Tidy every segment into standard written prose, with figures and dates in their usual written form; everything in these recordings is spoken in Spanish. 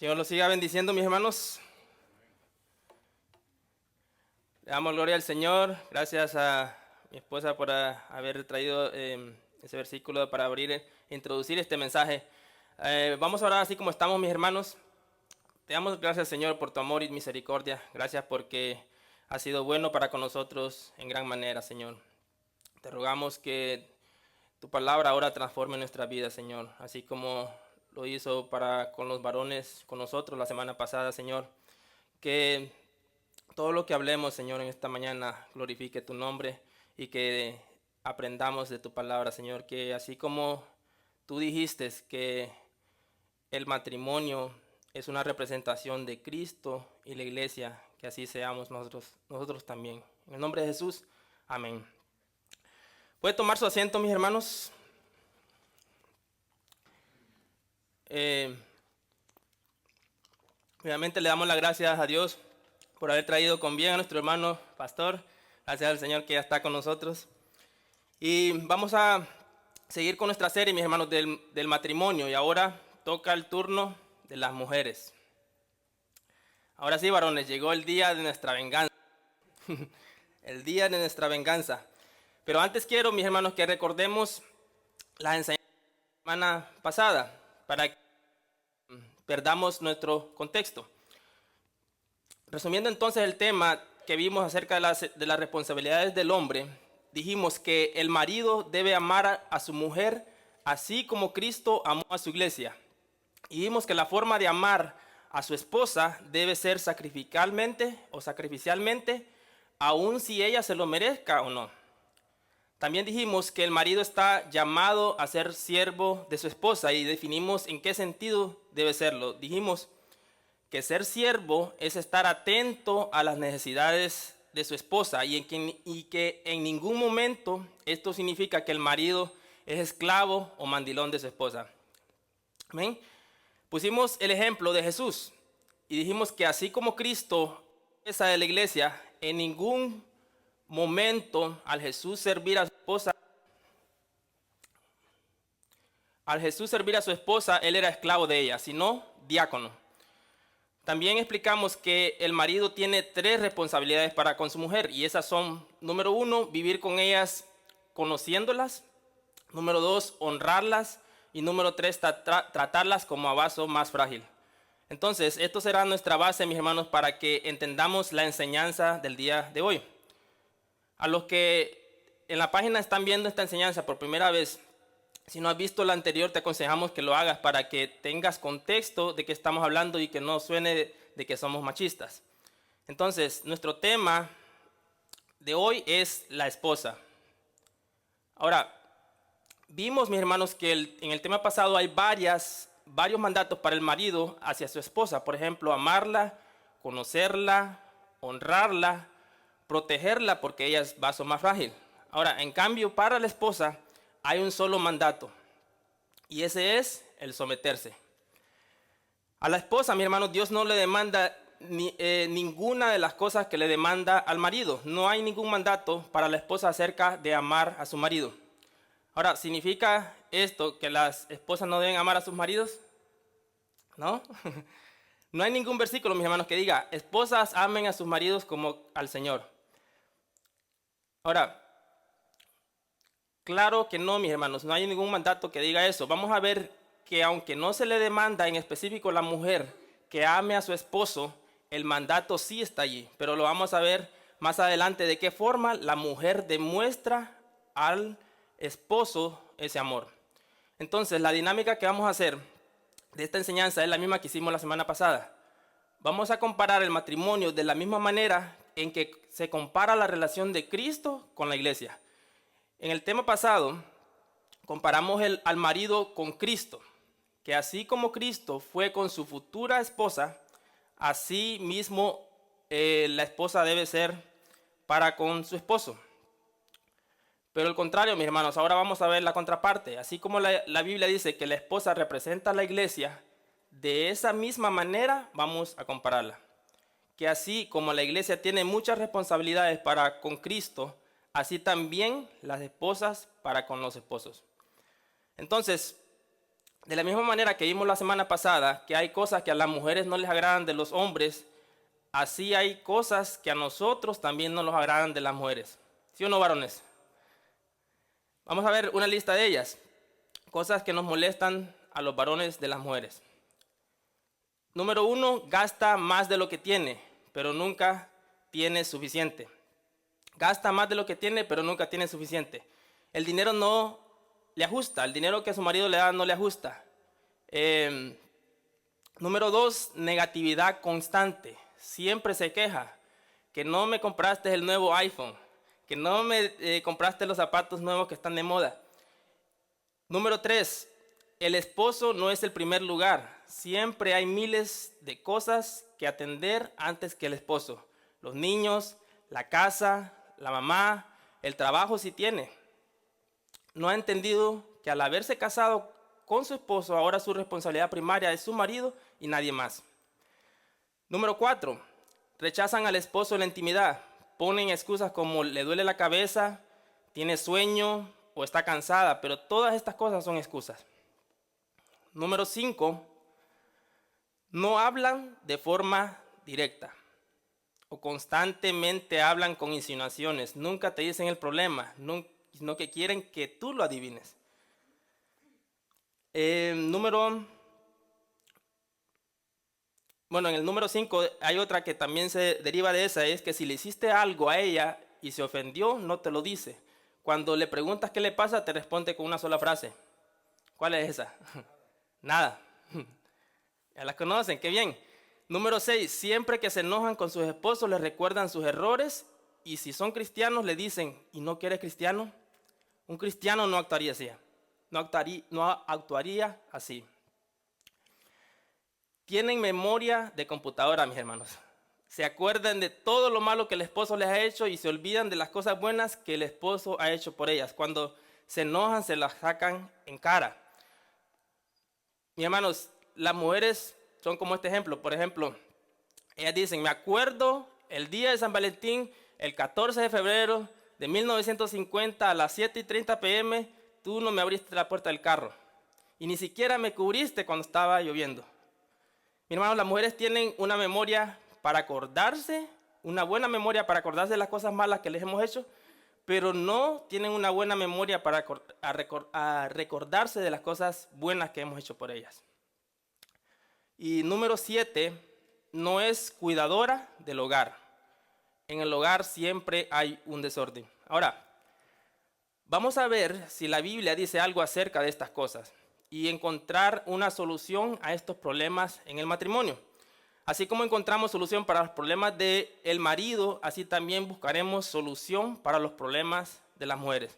Señor los siga bendiciendo, mis hermanos. Le damos gloria al Señor. Gracias a mi esposa por haber traído ese versículo para abrir e introducir este mensaje. Vamos a orar así como estamos, mis hermanos. Te damos gracias, Señor, por tu amor y misericordia. Gracias porque has sido bueno para con nosotros en gran manera, Señor. Te rogamos que tu palabra ahora transforme nuestra vida, Señor, así como lo hizo con los varones, con nosotros la semana pasada, Señor. Que todo lo que hablemos, Señor, en esta mañana glorifique tu nombre y que aprendamos de tu palabra, Señor. Que así como tú dijiste que el matrimonio es una representación de Cristo y la iglesia, que así seamos nosotros también. En el nombre de Jesús, amén. ¿Puede tomar su asiento, mis hermanos? Obviamente le damos las gracias a Dios por haber traído con bien a nuestro hermano pastor. Gracias al Señor que ya está con nosotros. Y vamos a seguir con nuestra serie, mis hermanos, del matrimonio. Y ahora toca el turno de las mujeres. Ahora sí, varones, llegó el día de nuestra venganza. El día de nuestra venganza. Pero antes quiero, mis hermanos, que recordemos las enseñanzas de la semana pasada para que perdamos nuestro contexto. Resumiendo entonces el tema que vimos acerca de las responsabilidades del hombre, dijimos que el marido debe amar a su mujer así como Cristo amó a su iglesia. Y vimos que la forma de amar a su esposa debe ser sacrificialmente, aun si ella se lo merezca o no. También dijimos que el marido está llamado a ser siervo de su esposa y definimos en qué sentido debe serlo. Dijimos que ser siervo es estar atento a las necesidades de su esposa y que en ningún momento esto significa que el marido es esclavo o mandilón de su esposa. ¿Amén? Pusimos el ejemplo de Jesús y dijimos que así como Cristo es de la iglesia, en ningún momento al Jesús servir a su esposa, él era esclavo de ella, sino diácono. También explicamos que el marido tiene 3 responsabilidades para con su mujer y esas son: número 1, vivir con ellas conociéndolas; número 2, honrarlas; y número 3, tratarlas como a vaso más frágil. Entonces, esto será nuestra base, mis hermanos, para que entendamos la enseñanza del día de hoy. A los que en la página están viendo esta enseñanza por primera vez, si no has visto la anterior, te aconsejamos que lo hagas para que tengas contexto de qué estamos hablando y que no suene de que somos machistas. Entonces, nuestro tema de hoy es la esposa. Ahora, vimos, mis hermanos, que en el tema pasado hay varios mandatos para el marido hacia su esposa. Por ejemplo, amarla, conocerla, honrarla, protegerla porque ella es vaso más frágil. Ahora, en cambio, para la esposa hay un solo mandato y ese es el someterse. A la esposa, mi hermano, Dios no le demanda ninguna de las cosas que le demanda al marido. No hay ningún mandato para la esposa acerca de amar a su marido. Ahora, ¿significa esto que las esposas no deben amar a sus maridos? ¿No? No hay ningún versículo, mis hermanos, que diga: esposas amen a sus maridos como al Señor. Ahora, claro que no, mis hermanos, no hay ningún mandato que diga eso. Vamos a ver que aunque no se le demanda en específico a la mujer que ame a su esposo, el mandato sí está allí. Pero lo vamos a ver más adelante de qué forma la mujer demuestra al esposo ese amor. Entonces, la dinámica que vamos a hacer de esta enseñanza es la misma que hicimos la semana pasada. Vamos a comparar el matrimonio de la misma manera en que se compara la relación de Cristo con la iglesia. En el tema pasado, comparamos al marido con Cristo, que así como Cristo fue con su futura esposa, así mismo la esposa debe ser para con su esposo. Pero al contrario, mis hermanos, ahora vamos a ver la contraparte. Así como la Biblia dice que la esposa representa a la iglesia, de esa misma manera vamos a compararla. Que así como la iglesia tiene muchas responsabilidades para con Cristo, así también las esposas para con los esposos. Entonces, De la misma manera que vimos la semana pasada, que hay cosas que a las mujeres no les agradan de los hombres, así hay cosas que a nosotros también no nos agradan de las mujeres. ¿Sí o no, varones? Vamos a ver una lista de ellas. Cosas que nos molestan a los varones de las mujeres. Número 1, gasta más de lo que tiene, pero nunca tiene suficiente. Gasta más de lo que tiene, pero nunca tiene suficiente. El dinero no le ajusta, el dinero que su marido le da no le ajusta. Número 2, negatividad constante. Siempre se queja que no me compraste el nuevo iPhone, que no me compraste los zapatos nuevos que están de moda. Número 3, el esposo no es el primer lugar. Siempre hay miles de cosas que atender antes que el esposo. Los niños, la casa, la mamá, el trabajo si tiene. No ha entendido que al haberse casado con su esposo, ahora su responsabilidad primaria es su marido y nadie más. Número 4, rechazan al esposo en la intimidad. Ponen excusas como le duele la cabeza, tiene sueño o está cansada, pero todas estas cosas son excusas. Número 5, no hablan de forma directa o constantemente hablan con insinuaciones. Nunca te dicen el problema, sino que quieren que tú lo adivines. En el número 5 hay otra que también se deriva de esa, es que si le hiciste algo a ella y se ofendió, no te lo dice. Cuando le preguntas qué le pasa, te responde con una sola frase. ¿Cuál es esa? Nada. Ya las conocen, qué bien. Número 6, siempre que se enojan con sus esposos, les recuerdan sus errores y si son cristianos, le dicen, ¿y no que eres cristiano? Un cristiano no actuaría así. No actuaría así. Tienen memoria de computadora, mis hermanos. Se acuerdan de todo lo malo que el esposo les ha hecho y se olvidan de las cosas buenas que el esposo ha hecho por ellas. Cuando se enojan, se las sacan en cara. Mis hermanos, las mujeres son como este ejemplo. Por ejemplo, ellas dicen, me acuerdo el día de San Valentín, el 14 de febrero de 1950 a las 7:30 p.m., tú no me abriste la puerta del carro. Y ni siquiera me cubriste cuando estaba lloviendo. Mis hermanos, las mujeres tienen una memoria para acordarse, una buena memoria para acordarse de las cosas malas que les hemos hecho, pero no tienen una buena memoria para recordarse de las cosas buenas que hemos hecho por ellas. Y número 7, no es cuidadora del hogar. En el hogar siempre hay un desorden. Ahora, vamos a ver si la Biblia dice algo acerca de estas cosas y encontrar una solución a estos problemas en el matrimonio. Así como encontramos solución para los problemas del marido, así también buscaremos solución para los problemas de las mujeres.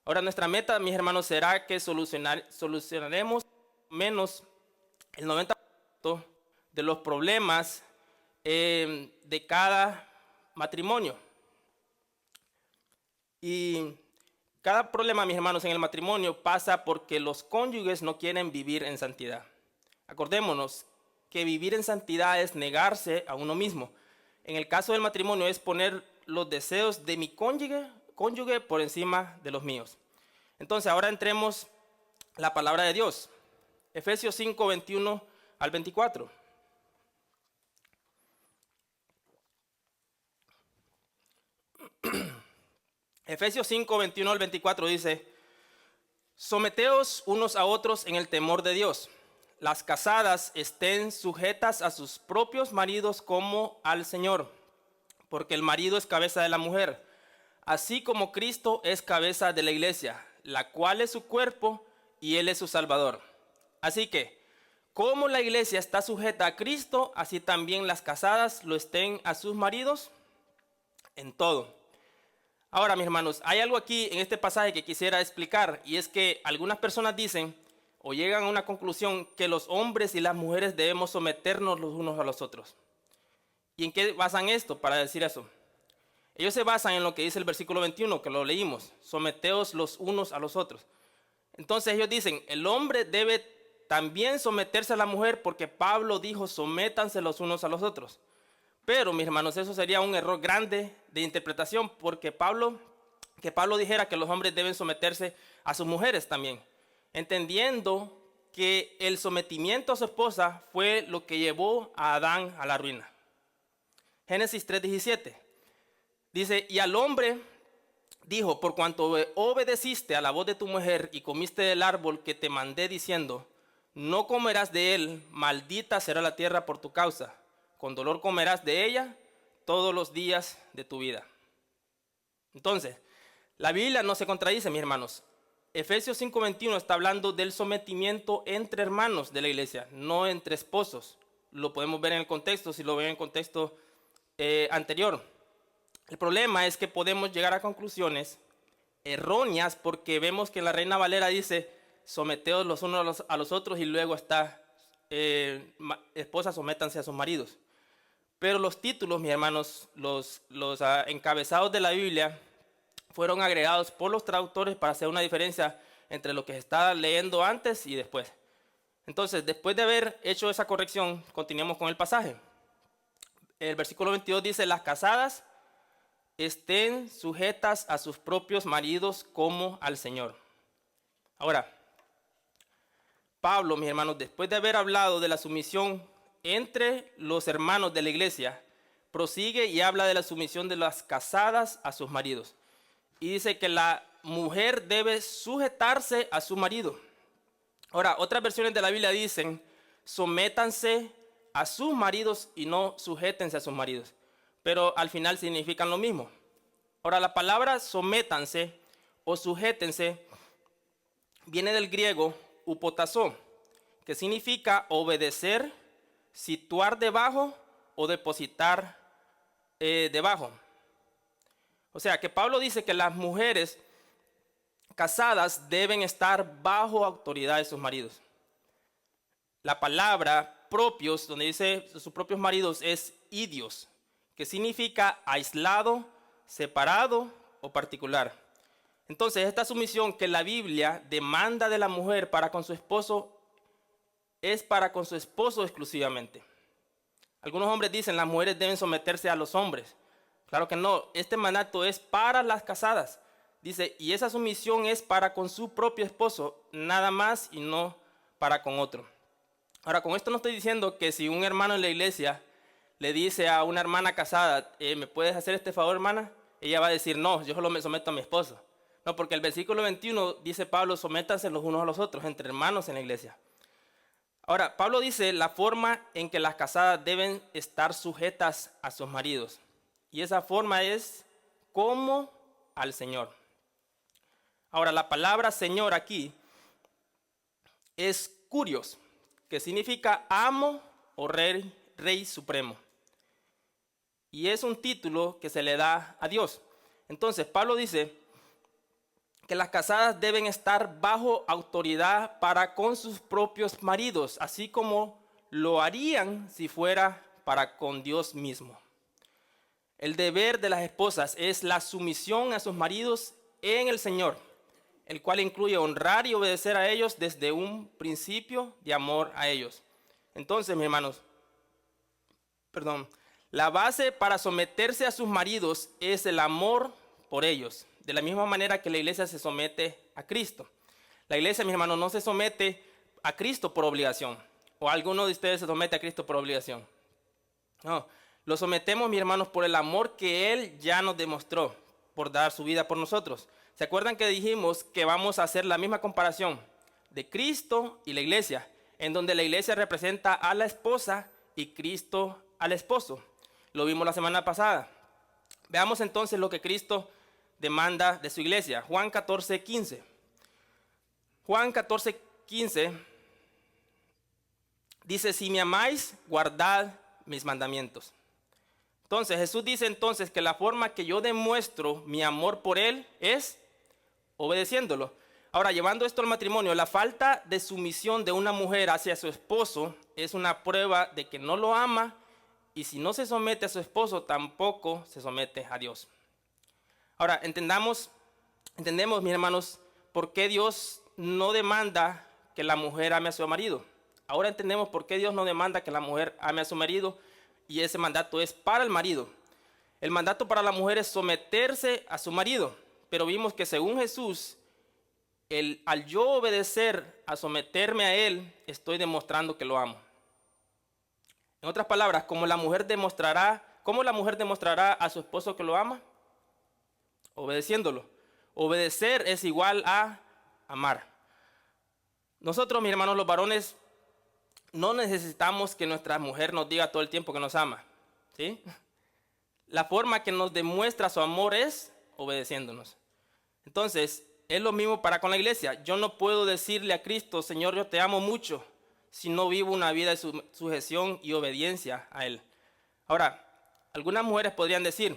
Ahora, nuestra meta, mis hermanos, será que solucionaremos menos el 90% de los problemas de cada matrimonio. Y cada problema, mis hermanos, en el matrimonio pasa porque los cónyuges no quieren vivir en santidad. Acordémonos que vivir en santidad es negarse a uno mismo. En el caso del matrimonio es poner los deseos de mi cónyuge por encima de los míos. Entonces, ahora entremos a la palabra de Dios. Efesios 5, 21 al 24. Efesios 5, 21 al 24 dice, someteos unos a otros en el temor de Dios. Las casadas estén sujetas a sus propios maridos como al Señor, porque el marido es cabeza de la mujer, así como Cristo es cabeza de la iglesia, la cual es su cuerpo y Él es su Salvador. Así que, como la iglesia está sujeta a Cristo, así también las casadas lo estén a sus maridos en todo. Ahora, mis hermanos, hay algo aquí en este pasaje que quisiera explicar, y es que algunas personas dicen o llegan a una conclusión que los hombres y las mujeres debemos someternos los unos a los otros. ¿Y en qué basan esto para decir eso? Ellos se basan en lo que dice el versículo 21, que lo leímos, someteos los unos a los otros. Entonces ellos dicen, el hombre debe también someterse a la mujer porque Pablo dijo, sométanse los unos a los otros. Pero, mis hermanos, eso sería un error grande de interpretación porque Pablo dijera que los hombres deben someterse a sus mujeres también, entendiendo que el sometimiento a su esposa fue lo que llevó a Adán a la ruina. Génesis 3:17 dice, y al hombre dijo, por cuanto obedeciste a la voz de tu mujer y comiste del árbol que te mandé diciendo, no comerás de él, maldita será la tierra por tu causa, con dolor comerás de ella todos los días de tu vida. Entonces, la Biblia no se contradice, mis hermanos. Efesios 5:21 está hablando del sometimiento entre hermanos de la iglesia, no entre esposos. Lo podemos ver en el contexto, si lo ven en el contexto anterior. El problema es que podemos llegar a conclusiones erróneas porque vemos que la Reina Valera dice, someteos los unos a los otros, y luego está, esposas, sométanse a sus maridos. Pero los títulos, mis hermanos, los encabezados de la Biblia fueron agregados por los traductores para hacer una diferencia entre lo que se está leyendo antes y después. Entonces, después de haber hecho esa corrección, continuamos con el pasaje. El versículo 22 dice, las casadas estén sujetas a sus propios maridos como al Señor. Ahora, Pablo, mis hermanos, después de haber hablado de la sumisión entre los hermanos de la iglesia, prosigue y habla de la sumisión de las casadas a sus maridos. Y dice que la mujer debe sujetarse a su marido. Ahora, otras versiones de la Biblia dicen, sométanse a sus maridos y no sujétense a sus maridos. Pero al final significan lo mismo. Ahora, la palabra sométanse o sujétense viene del griego upotazo, que significa obedecer, situar debajo o depositar debajo. O sea, que Pablo dice que las mujeres casadas deben estar bajo autoridad de sus maridos. La palabra propios, donde dice sus propios maridos, es idios, que significa aislado, separado o particular. Entonces, esta sumisión que la Biblia demanda de la mujer para con su esposo es para con su esposo exclusivamente. Algunos hombres dicen las mujeres deben someterse a los hombres. Claro que no, este mandato es para las casadas. Dice, y esa sumisión es para con su propio esposo, nada más y no para con otro. Ahora, con esto no estoy diciendo que si un hermano en la iglesia le dice a una hermana casada, ¿me puedes hacer este favor, hermana? Ella va a decir, no, yo solo me someto a mi esposo. No, porque el versículo 21 dice Pablo, sométanse los unos a los otros, entre hermanos en la iglesia. Ahora, Pablo dice la forma en que las casadas deben estar sujetas a sus maridos. Y esa forma es como al Señor. Ahora, la palabra Señor aquí es kurios, que significa amo o rey supremo. Y es un título que se le da a Dios. Entonces, Pablo dice que las casadas deben estar bajo autoridad para con sus propios maridos, así como lo harían si fuera para con Dios mismo. El deber de las esposas es la sumisión a sus maridos en el Señor, el cual incluye honrar y obedecer a ellos desde un principio de amor a ellos. Entonces, mis hermanos, la base para someterse a sus maridos es el amor por ellos, de la misma manera que la iglesia se somete a Cristo. La iglesia, mis hermanos, no se somete a Cristo por obligación, o alguno de ustedes se somete a Cristo por obligación. No, lo sometemos, mis hermanos, por el amor que Él ya nos demostró, por dar su vida por nosotros. ¿Se acuerdan que dijimos que vamos a hacer la misma comparación de Cristo y la iglesia, en donde la iglesia representa a la esposa y Cristo al esposo? Lo vimos la semana pasada. Veamos entonces lo que Cristo demanda de su iglesia. Juan 14:15. Juan 14:15 dice, si me amáis, guardad mis mandamientos. Entonces, Jesús dice entonces que la forma que yo demuestro mi amor por Él es obedeciéndolo. Ahora, llevando esto al matrimonio, la falta de sumisión de una mujer hacia su esposo es una prueba de que no lo ama, y si no se somete a su esposo, tampoco se somete a Dios. Ahora, entendemos, mis hermanos, por qué Dios no demanda que la mujer ame a su marido. Ahora entendemos por qué Dios no demanda que la mujer ame a su marido, y ese mandato es para el marido. El mandato para la mujer es someterse a su marido, pero vimos que según Jesús, al yo obedecer, a someterme a Él, estoy demostrando que lo amo. En otras palabras, ¿cómo la mujer demostrará a su esposo que lo ama? Obedeciéndolo. Obedecer es igual a amar. Nosotros, mis hermanos, los varones, no necesitamos que nuestra mujer nos diga todo el tiempo que nos ama, ¿sí? La forma que nos demuestra su amor es obedeciéndonos. Entonces, es lo mismo para con la iglesia. Yo no puedo decirle a Cristo, Señor, yo te amo mucho, si no vivo una vida de sujeción y obediencia a Él. Ahora, algunas mujeres podrían decir,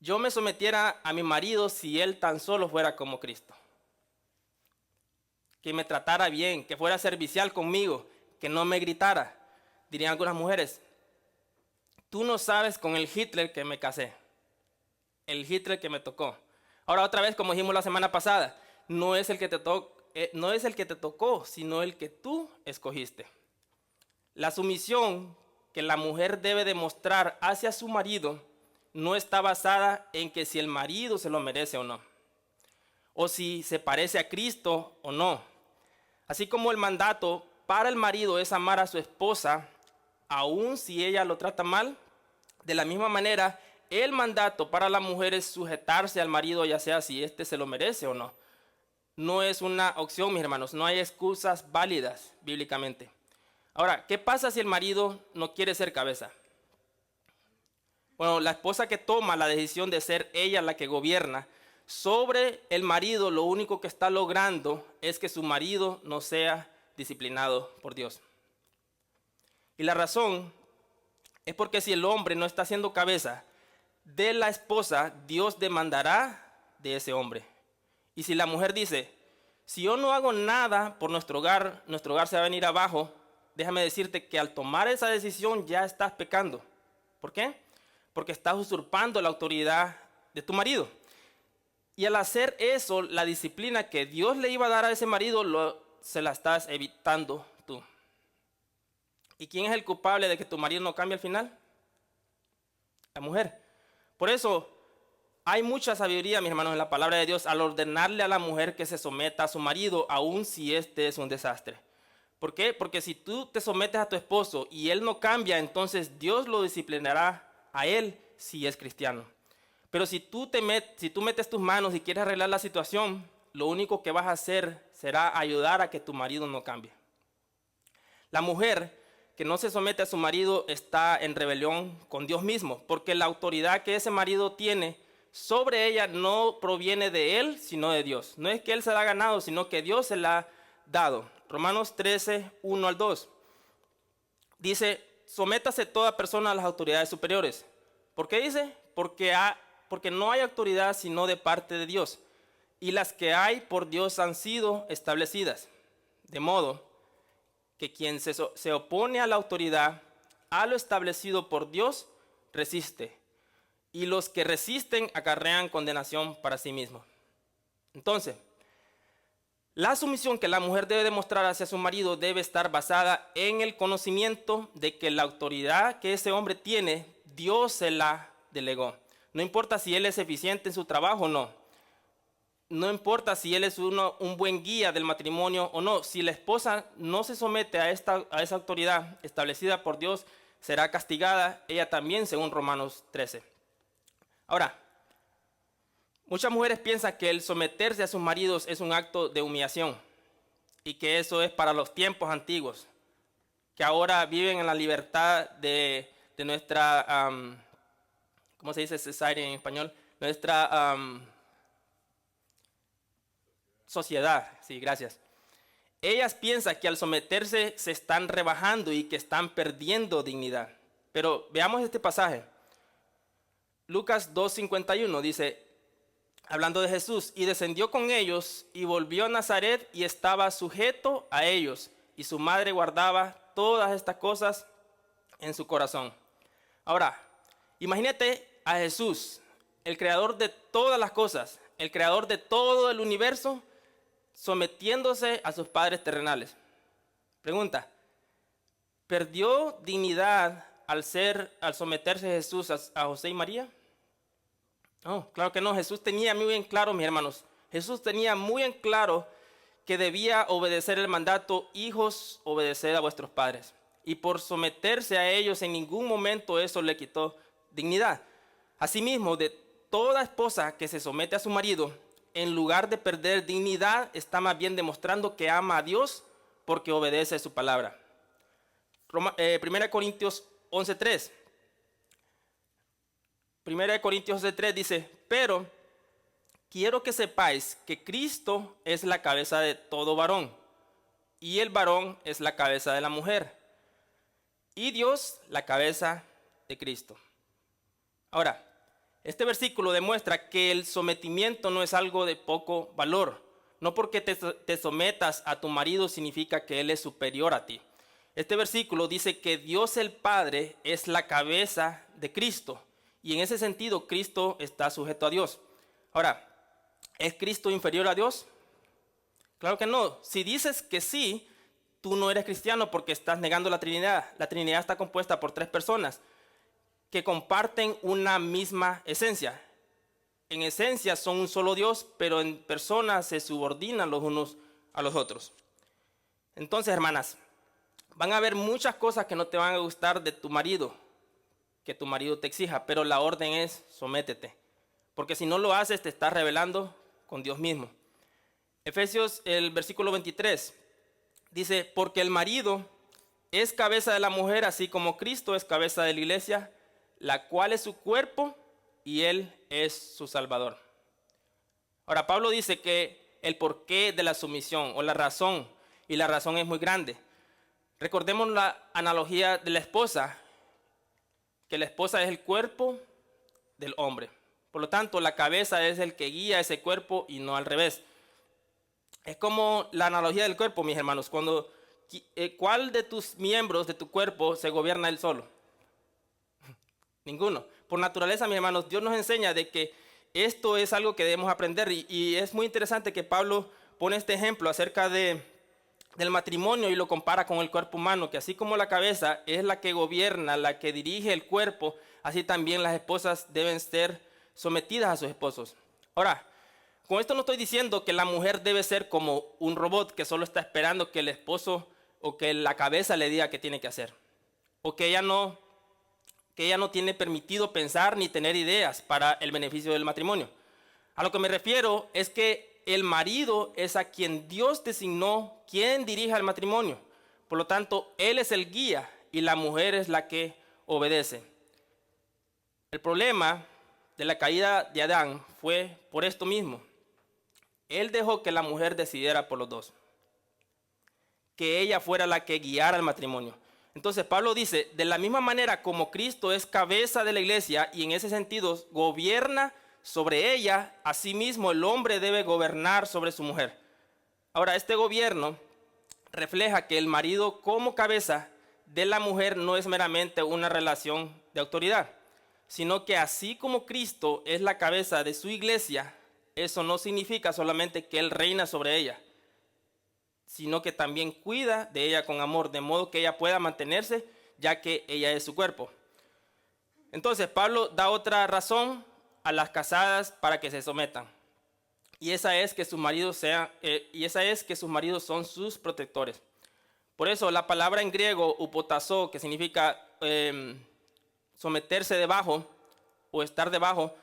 yo me sometiera a mi marido si él tan solo fuera como Cristo. Que me tratara bien, que fuera servicial conmigo, que no me gritara. Dirían algunas mujeres, tú no sabes con el Hitler que me casé, el Hitler que me tocó. Ahora otra vez, como dijimos la semana pasada, no es el que te tocó, sino el que tú escogiste. La sumisión que la mujer debe demostrar hacia su marido no está basada en que si el marido se lo merece o no, o si se parece a Cristo o no. Así como el mandato para el marido es amar a su esposa, aun si ella lo trata mal, de la misma manera, el mandato para la mujer es sujetarse al marido, ya sea si éste se lo merece o no. No es una opción, mis hermanos, no hay excusas válidas bíblicamente. Ahora, ¿qué pasa si el marido no quiere ser cabeza? Bueno, la esposa que toma la decisión de ser ella la que gobierna sobre el marido, lo único que está logrando es que su marido no sea disciplinado por Dios. Y la razón es porque si el hombre no está siendo cabeza de la esposa, Dios demandará de ese hombre. Y si la mujer dice, si yo no hago nada por nuestro hogar se va a venir abajo, déjame decirte que al tomar esa decisión ya estás pecando. ¿Por qué? Porque estás usurpando la autoridad de tu marido. Y al hacer eso, la disciplina que Dios le iba a dar a ese marido, se la estás evitando tú. ¿Y quién es el culpable de que tu marido no cambie al final? La mujer. Por eso hay mucha sabiduría, mis hermanos, en la palabra de Dios al ordenarle a la mujer que se someta a su marido, aun si este es un desastre. ¿Por qué? Porque si tú te sometes a tu esposo y él no cambia, entonces Dios lo disciplinará a él si es cristiano. Pero si tú metes tus manos y quieres arreglar la situación, lo único que vas a hacer será ayudar a que tu marido no cambie. La mujer que no se somete a su marido está en rebelión con Dios mismo, porque la autoridad que ese marido tiene sobre ella no proviene de él, sino de Dios. No es que él se la ha ganado, sino que Dios se la ha dado. Romanos 13, 1 al 2. Dice, sométase toda persona a las autoridades superiores. ¿Por qué dice? Porque no hay autoridad sino de parte de Dios, y las que hay por Dios han sido establecidas. De modo que quien se opone a la autoridad, a lo establecido por Dios, resiste. Y los que resisten acarrean condenación para sí mismos. Entonces, la sumisión que la mujer debe demostrar hacia su marido debe estar basada en el conocimiento de que la autoridad que ese hombre tiene, Dios se la delegó. No importa si él es eficiente en su trabajo o no. No importa si él es un buen guía del matrimonio o no. Si la esposa no se somete a esa autoridad establecida por Dios, será castigada ella también, según Romanos 13. Ahora, muchas mujeres piensan que el someterse a sus maridos es un acto de humillación y que eso es para los tiempos antiguos, que ahora viven en la libertad de nuestra, ¿cómo se dice society en español? Nuestra sociedad, sí, gracias. Ellas piensan que al someterse se están rebajando y que están perdiendo dignidad. Pero veamos este pasaje. Lucas 2:51 dice, hablando de Jesús, y descendió con ellos y volvió a Nazaret y estaba sujeto a ellos, y su madre guardaba todas estas cosas en su corazón. Ahora, imagínate a Jesús, el creador de todas las cosas, el creador de todo el universo, sometiéndose a sus padres terrenales. Pregunta, ¿perdió dignidad al someterse Jesús a José y María? No, claro que no. Jesús tenía muy bien claro, mis hermanos. Jesús tenía muy en claro que debía obedecer el mandato: hijos, obedeced a vuestros padres. Y por someterse a ellos, en ningún momento eso le quitó dignidad. Asimismo, de toda esposa que se somete a su marido, en lugar de perder dignidad, está más bien demostrando que ama a Dios porque obedece su palabra. 1 Corintios 11:3. 1 Corintios 11:3 dice: pero quiero que sepáis que Cristo es la cabeza de todo varón, y el varón es la cabeza de la mujer, y Dios la cabeza de Cristo. Ahora, este versículo demuestra que el sometimiento no es algo de poco valor. No porque te sometas a tu marido significa que él es superior a ti. Este versículo dice que Dios el Padre es la cabeza de Cristo, y en ese sentido Cristo está sujeto a Dios. Ahora, ¿es Cristo inferior a Dios? Claro que no. Si dices que sí, tú no eres cristiano porque estás negando la Trinidad. La Trinidad está compuesta por 3 personas que comparten una misma esencia. En esencia son un solo Dios, pero en personas se subordinan los unos a los otros. Entonces, hermanas, van a haber muchas cosas que no te van a gustar de tu marido, que tu marido te exija, pero la orden es: sométete. Porque si no lo haces, te estás rebelando con Dios mismo. Efesios, el versículo 23, dice: porque el marido es cabeza de la mujer, así como Cristo es cabeza de la iglesia, la cual es su cuerpo, y él es su Salvador. Ahora, Pablo dice que el porqué de la sumisión, o la razón, y la razón es muy grande. Recordemos la analogía de la esposa, que la esposa es el cuerpo del hombre. Por lo tanto, la cabeza es el que guía ese cuerpo y no al revés. Es como la analogía del cuerpo, mis hermanos. ¿Cuál de tus miembros de tu cuerpo se gobierna él solo? Ninguno. Por naturaleza, mis hermanos, Dios nos enseña de que esto es algo que debemos aprender. Y es muy interesante que Pablo pone este ejemplo acerca del matrimonio y lo compara con el cuerpo humano, que así como la cabeza es la que gobierna, la que dirige el cuerpo, así también las esposas deben ser sometidas a sus esposos. Ahora, con esto no estoy diciendo que la mujer debe ser como un robot que solo está esperando que el esposo o que la cabeza le diga qué tiene que hacer, o que ella no tiene permitido pensar ni tener ideas para el beneficio del matrimonio. A lo que me refiero es que el marido es a quien Dios designó quien dirija el matrimonio. Por lo tanto, él es el guía y la mujer es la que obedece. El problema de la caída de Adán fue por esto mismo. Él dejó que la mujer decidiera por los dos, que ella fuera la que guiara el matrimonio. Entonces Pablo dice: de la misma manera como Cristo es cabeza de la iglesia y en ese sentido gobierna sobre ella, asimismo el hombre debe gobernar sobre su mujer. Ahora, este gobierno refleja que el marido como cabeza de la mujer no es meramente una relación de autoridad, sino que así como Cristo es la cabeza de su iglesia, eso no significa solamente que él reina sobre ella, sino que también cuida de ella con amor, de modo que ella pueda mantenerse, ya que ella es su cuerpo. Entonces Pablo da otra razón a las casadas para que se sometan, y esa es que sus maridos son sus protectores. Por eso la palabra en griego upotazo, que significa someterse debajo o estar debajo,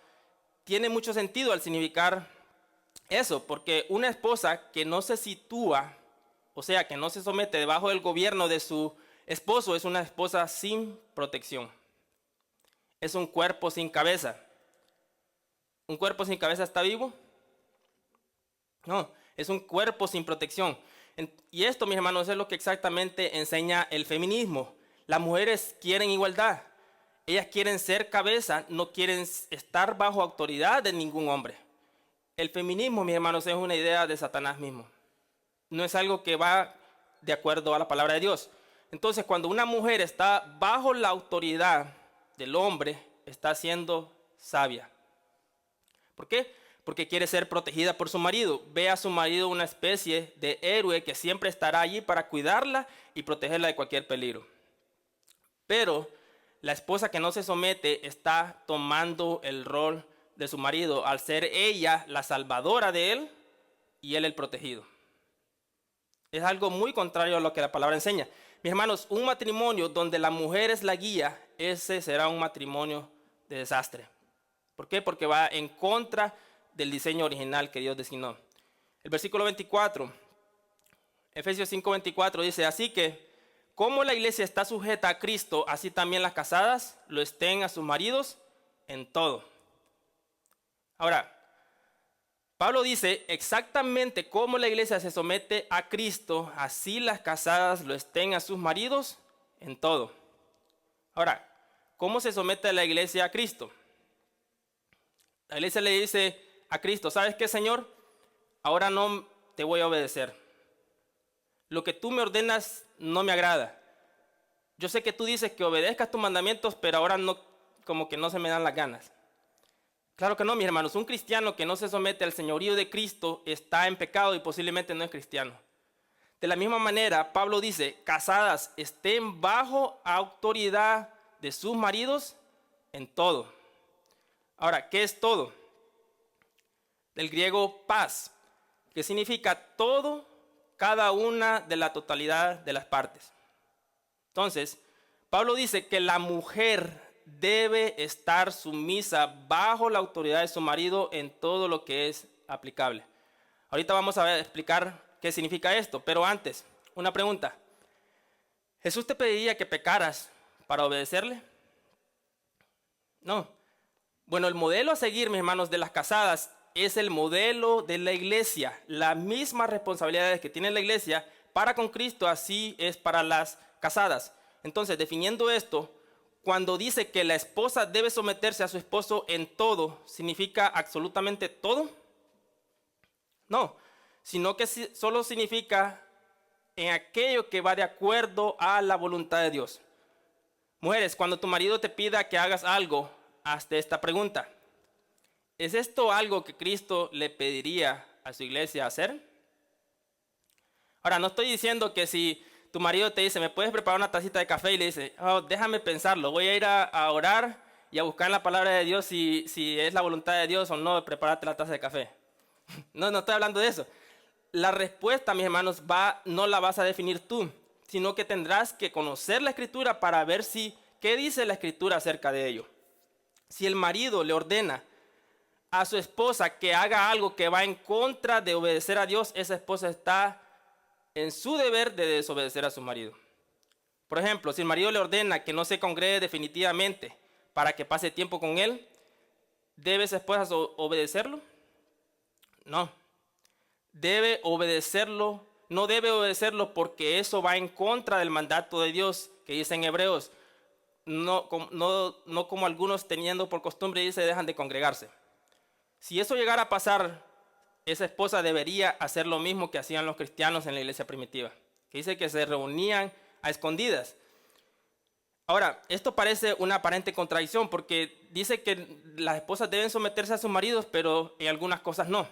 tiene mucho sentido al significar eso, porque una esposa que no se sitúa, o sea, que no se somete debajo del gobierno de su esposo, es una esposa sin protección. Es un cuerpo sin cabeza. ¿Un cuerpo sin cabeza está vivo? No, es un cuerpo sin protección. Y esto, mis hermanos, es lo que exactamente enseña el feminismo. Las mujeres quieren igualdad. Ellas quieren ser cabeza, no quieren estar bajo autoridad de ningún hombre. El feminismo, mis hermanos, es una idea de Satanás mismo. No es algo que va de acuerdo a la palabra de Dios. Entonces, cuando una mujer está bajo la autoridad del hombre, está siendo sabia. ¿Por qué? Porque quiere ser protegida por su marido. Ve a su marido una especie de héroe que siempre estará allí para cuidarla y protegerla de cualquier peligro. Pero la esposa que no se somete está tomando el rol de su marido. Al ser ella la salvadora de él, y él el protegido. Es algo muy contrario a lo que la palabra enseña. Mis hermanos, un matrimonio donde la mujer es la guía, ese será un matrimonio de desastre. ¿Por qué? Porque va en contra del diseño original que Dios designó. El versículo 24, Efesios 5:24 dice, así que, como la iglesia está sujeta a Cristo, así también las casadas lo estén a sus maridos en todo. Ahora, Pablo dice exactamente cómo la iglesia se somete a Cristo, así las casadas lo estén a sus maridos en todo. Ahora, ¿cómo se somete la iglesia a Cristo? La iglesia le dice a Cristo, ¿sabes qué, Señor? Ahora no te voy a obedecer. Lo que tú me ordenas no me agrada. Yo sé que tú dices que obedezcas tus mandamientos, pero ahora no, como que no se me dan las ganas. Claro que no, mis hermanos. Un cristiano que no se somete al señorío de Cristo está en pecado y posiblemente no es cristiano. De la misma manera, Pablo dice, casadas estén bajo autoridad de sus maridos en todo. Ahora, ¿qué es todo? Del griego paz, que significa todo, cada una de la totalidad de las partes. Entonces, Pablo dice que la mujer debe estar sumisa bajo la autoridad de su marido en todo lo que es aplicable. Ahorita vamos a explicar qué significa esto, pero antes, una pregunta. ¿Jesús te pediría que pecaras para obedecerle? No. Bueno, el modelo a seguir, mis hermanos, de las casadas es el modelo de la iglesia. Las mismas responsabilidades que tiene la iglesia para con Cristo, así es para las casadas. Entonces, definiendo esto, cuando dice que la esposa debe someterse a su esposo en todo, ¿significa absolutamente todo? No, sino que solo significa en aquello que va de acuerdo a la voluntad de Dios. Mujeres, cuando tu marido te pida que hagas algo, hazte esta pregunta. ¿Es esto algo que Cristo le pediría a su iglesia hacer? Ahora, no estoy diciendo que si tu marido te dice, ¿me puedes preparar una tacita de café? Y le dice, oh, déjame pensarlo, voy a ir a orar y a buscar en la palabra de Dios si es la voluntad de Dios o no de prepararte la taza de café. No estoy hablando de eso. La respuesta, mis hermanos, no la vas a definir tú, sino que tendrás que conocer la Escritura para ver qué dice la Escritura acerca de ello. Si el marido le ordena a su esposa que haga algo que va en contra de obedecer a Dios, esa esposa está en su deber de desobedecer a su marido. Por ejemplo, si el marido le ordena que no se congregue definitivamente para que pase tiempo con él, ¿debe esa esposa obedecerlo? No. Debe obedecerlo, no debe obedecerlo porque eso va en contra del mandato de Dios que dice en Hebreos. No como algunos teniendo por costumbre dice dejan de congregarse. Si eso llegara a pasar, esa esposa debería hacer lo mismo que hacían los cristianos en la iglesia primitiva, que dice que se reunían a escondidas. Ahora, esto parece una aparente contradicción porque dice que las esposas deben someterse a sus maridos, pero en algunas cosas no.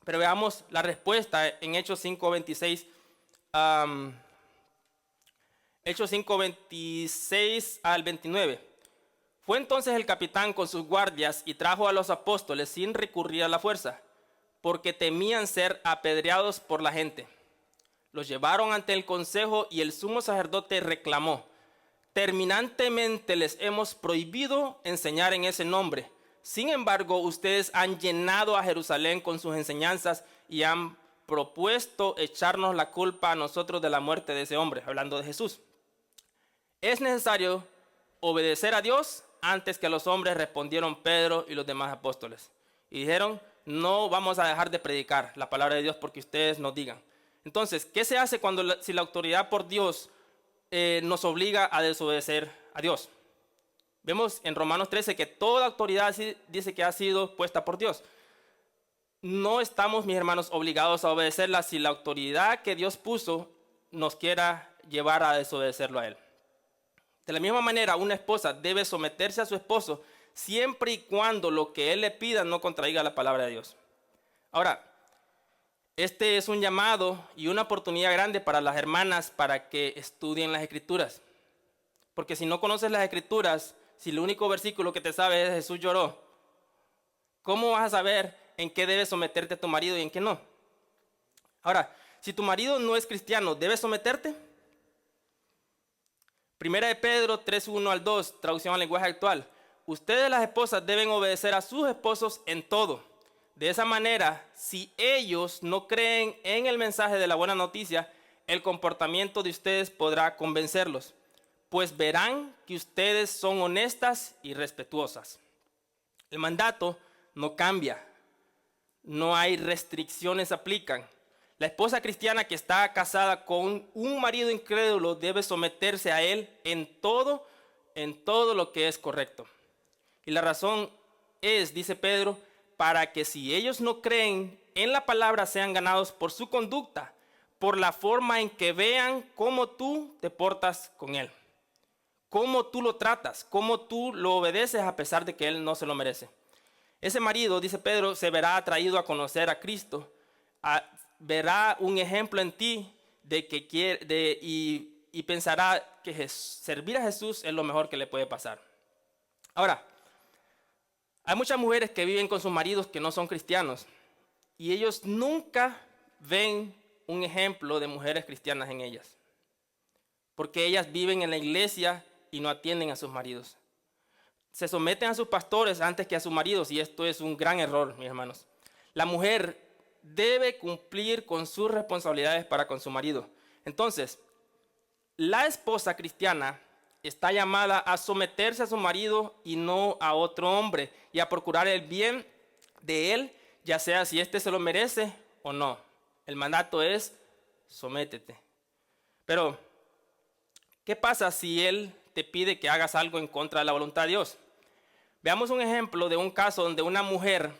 Pero veamos la respuesta en Hechos 5:26. Hechos 5:26 al 29. Fue entonces el capitán con sus guardias y trajo a los apóstoles sin recurrir a la fuerza, porque temían ser apedreados por la gente. Los llevaron ante el consejo y el sumo sacerdote reclamó: terminantemente les hemos prohibido enseñar en ese nombre. Sin embargo, ustedes han llenado a Jerusalén con sus enseñanzas y han propuesto echarnos la culpa a nosotros de la muerte de ese hombre, hablando de Jesús. Es necesario obedecer a Dios antes que a los hombres, respondieron Pedro y los demás apóstoles. Y dijeron, no vamos a dejar de predicar la palabra de Dios porque ustedes nos digan. Entonces, ¿qué se hace si la autoridad por Dios nos obliga a desobedecer a Dios? Vemos en Romanos 13 que toda autoridad dice que ha sido puesta por Dios. No estamos, mis hermanos, obligados a obedecerla si la autoridad que Dios puso nos quiera llevar a desobedecerlo a Él. De la misma manera, una esposa debe someterse a su esposo siempre y cuando lo que él le pida no contradiga la palabra de Dios. Ahora, este es un llamado y una oportunidad grande para las hermanas para que estudien las Escrituras. Porque si no conoces las Escrituras, si el único versículo que te sabes es Jesús lloró, ¿cómo vas a saber en qué debes someterte a tu marido y en qué no? Ahora, si tu marido no es cristiano, ¿debes someterte? Primera de Pedro 3:1 al 2, traducción al lenguaje actual. Ustedes, las esposas, deben obedecer a sus esposos en todo. De esa manera, si ellos no creen en el mensaje de la buena noticia, el comportamiento de ustedes podrá convencerlos, pues verán que ustedes son honestas y respetuosas. El mandato no cambia, no hay restricciones aplican. La esposa cristiana que está casada con un marido incrédulo debe someterse a él en todo lo que es correcto. Y la razón es, dice Pedro, para que si ellos no creen en la palabra sean ganados por su conducta, por la forma en que vean cómo tú te portas con él, cómo tú lo tratas, cómo tú lo obedeces a pesar de que él no se lo merece. Ese marido, dice Pedro, se verá atraído a conocer a Cristo, verá un ejemplo en ti de que quiere, y pensará que servir a Jesús es lo mejor que le puede pasar. Ahora, hay muchas mujeres que viven con sus maridos que no son cristianos y ellos nunca ven un ejemplo de mujeres cristianas en ellas, porque ellas viven en la iglesia y no atienden a sus maridos. Se someten a sus pastores antes que a sus maridos y esto es un gran error, mis hermanos. La mujer debe cumplir con sus responsabilidades para con su marido. Entonces, la esposa cristiana está llamada a someterse a su marido y no a otro hombre y a procurar el bien de él, ya sea si éste se lo merece o no. El mandato es sométete. Pero, ¿qué pasa si él te pide que hagas algo en contra de la voluntad de Dios? Veamos un ejemplo de un caso donde una mujer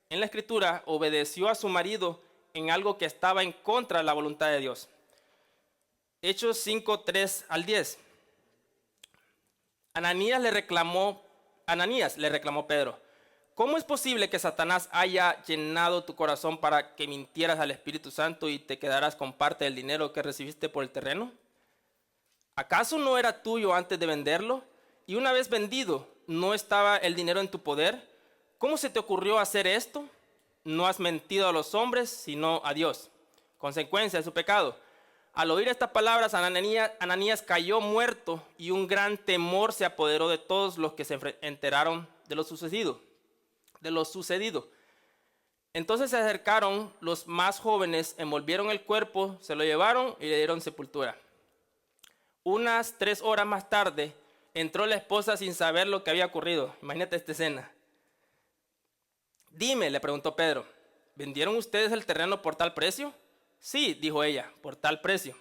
en la Escritura obedeció a su marido en algo que estaba en contra de la voluntad de Dios. Hechos 5:3 al 10. Ananías le reclamó Pedro: ¿cómo es posible que Satanás haya llenado tu corazón para que mintieras al Espíritu Santo y te quedaras con parte del dinero que recibiste por el terreno? ¿Acaso no era tuyo antes de venderlo? Y una vez vendido, ¿no estaba el dinero en tu poder? ¿Cómo se te ocurrió hacer esto? No has mentido a los hombres, sino a Dios. Consecuencia de su pecado. Al oír estas palabras, Ananías cayó muerto y un gran temor se apoderó de todos los que se enteraron de lo sucedido. Entonces se acercaron los más jóvenes, envolvieron el cuerpo, se lo llevaron y le dieron sepultura. Unas 3 horas más tarde, entró la esposa sin saber lo que había ocurrido. Imagínate esta escena. Dime, le preguntó Pedro, ¿vendieron ustedes el terreno por tal precio? Sí, dijo ella, por tal precio.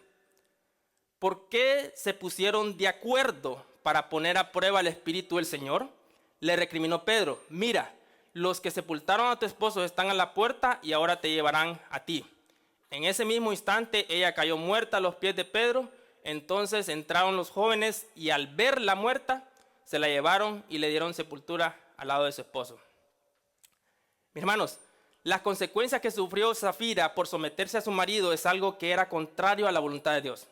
¿Por qué se pusieron de acuerdo para poner a prueba el Espíritu del Señor? Le recriminó Pedro: mira, los que sepultaron a tu esposo están a la puerta y ahora te llevarán a ti. En ese mismo instante ella cayó muerta a los pies de Pedro. Entonces entraron los jóvenes y al verla muerta, se la llevaron y le dieron sepultura al lado de su esposo. Mis hermanos, las consecuencias que sufrió Zafira por someterse a su marido es algo que era contrario a la voluntad de Dios.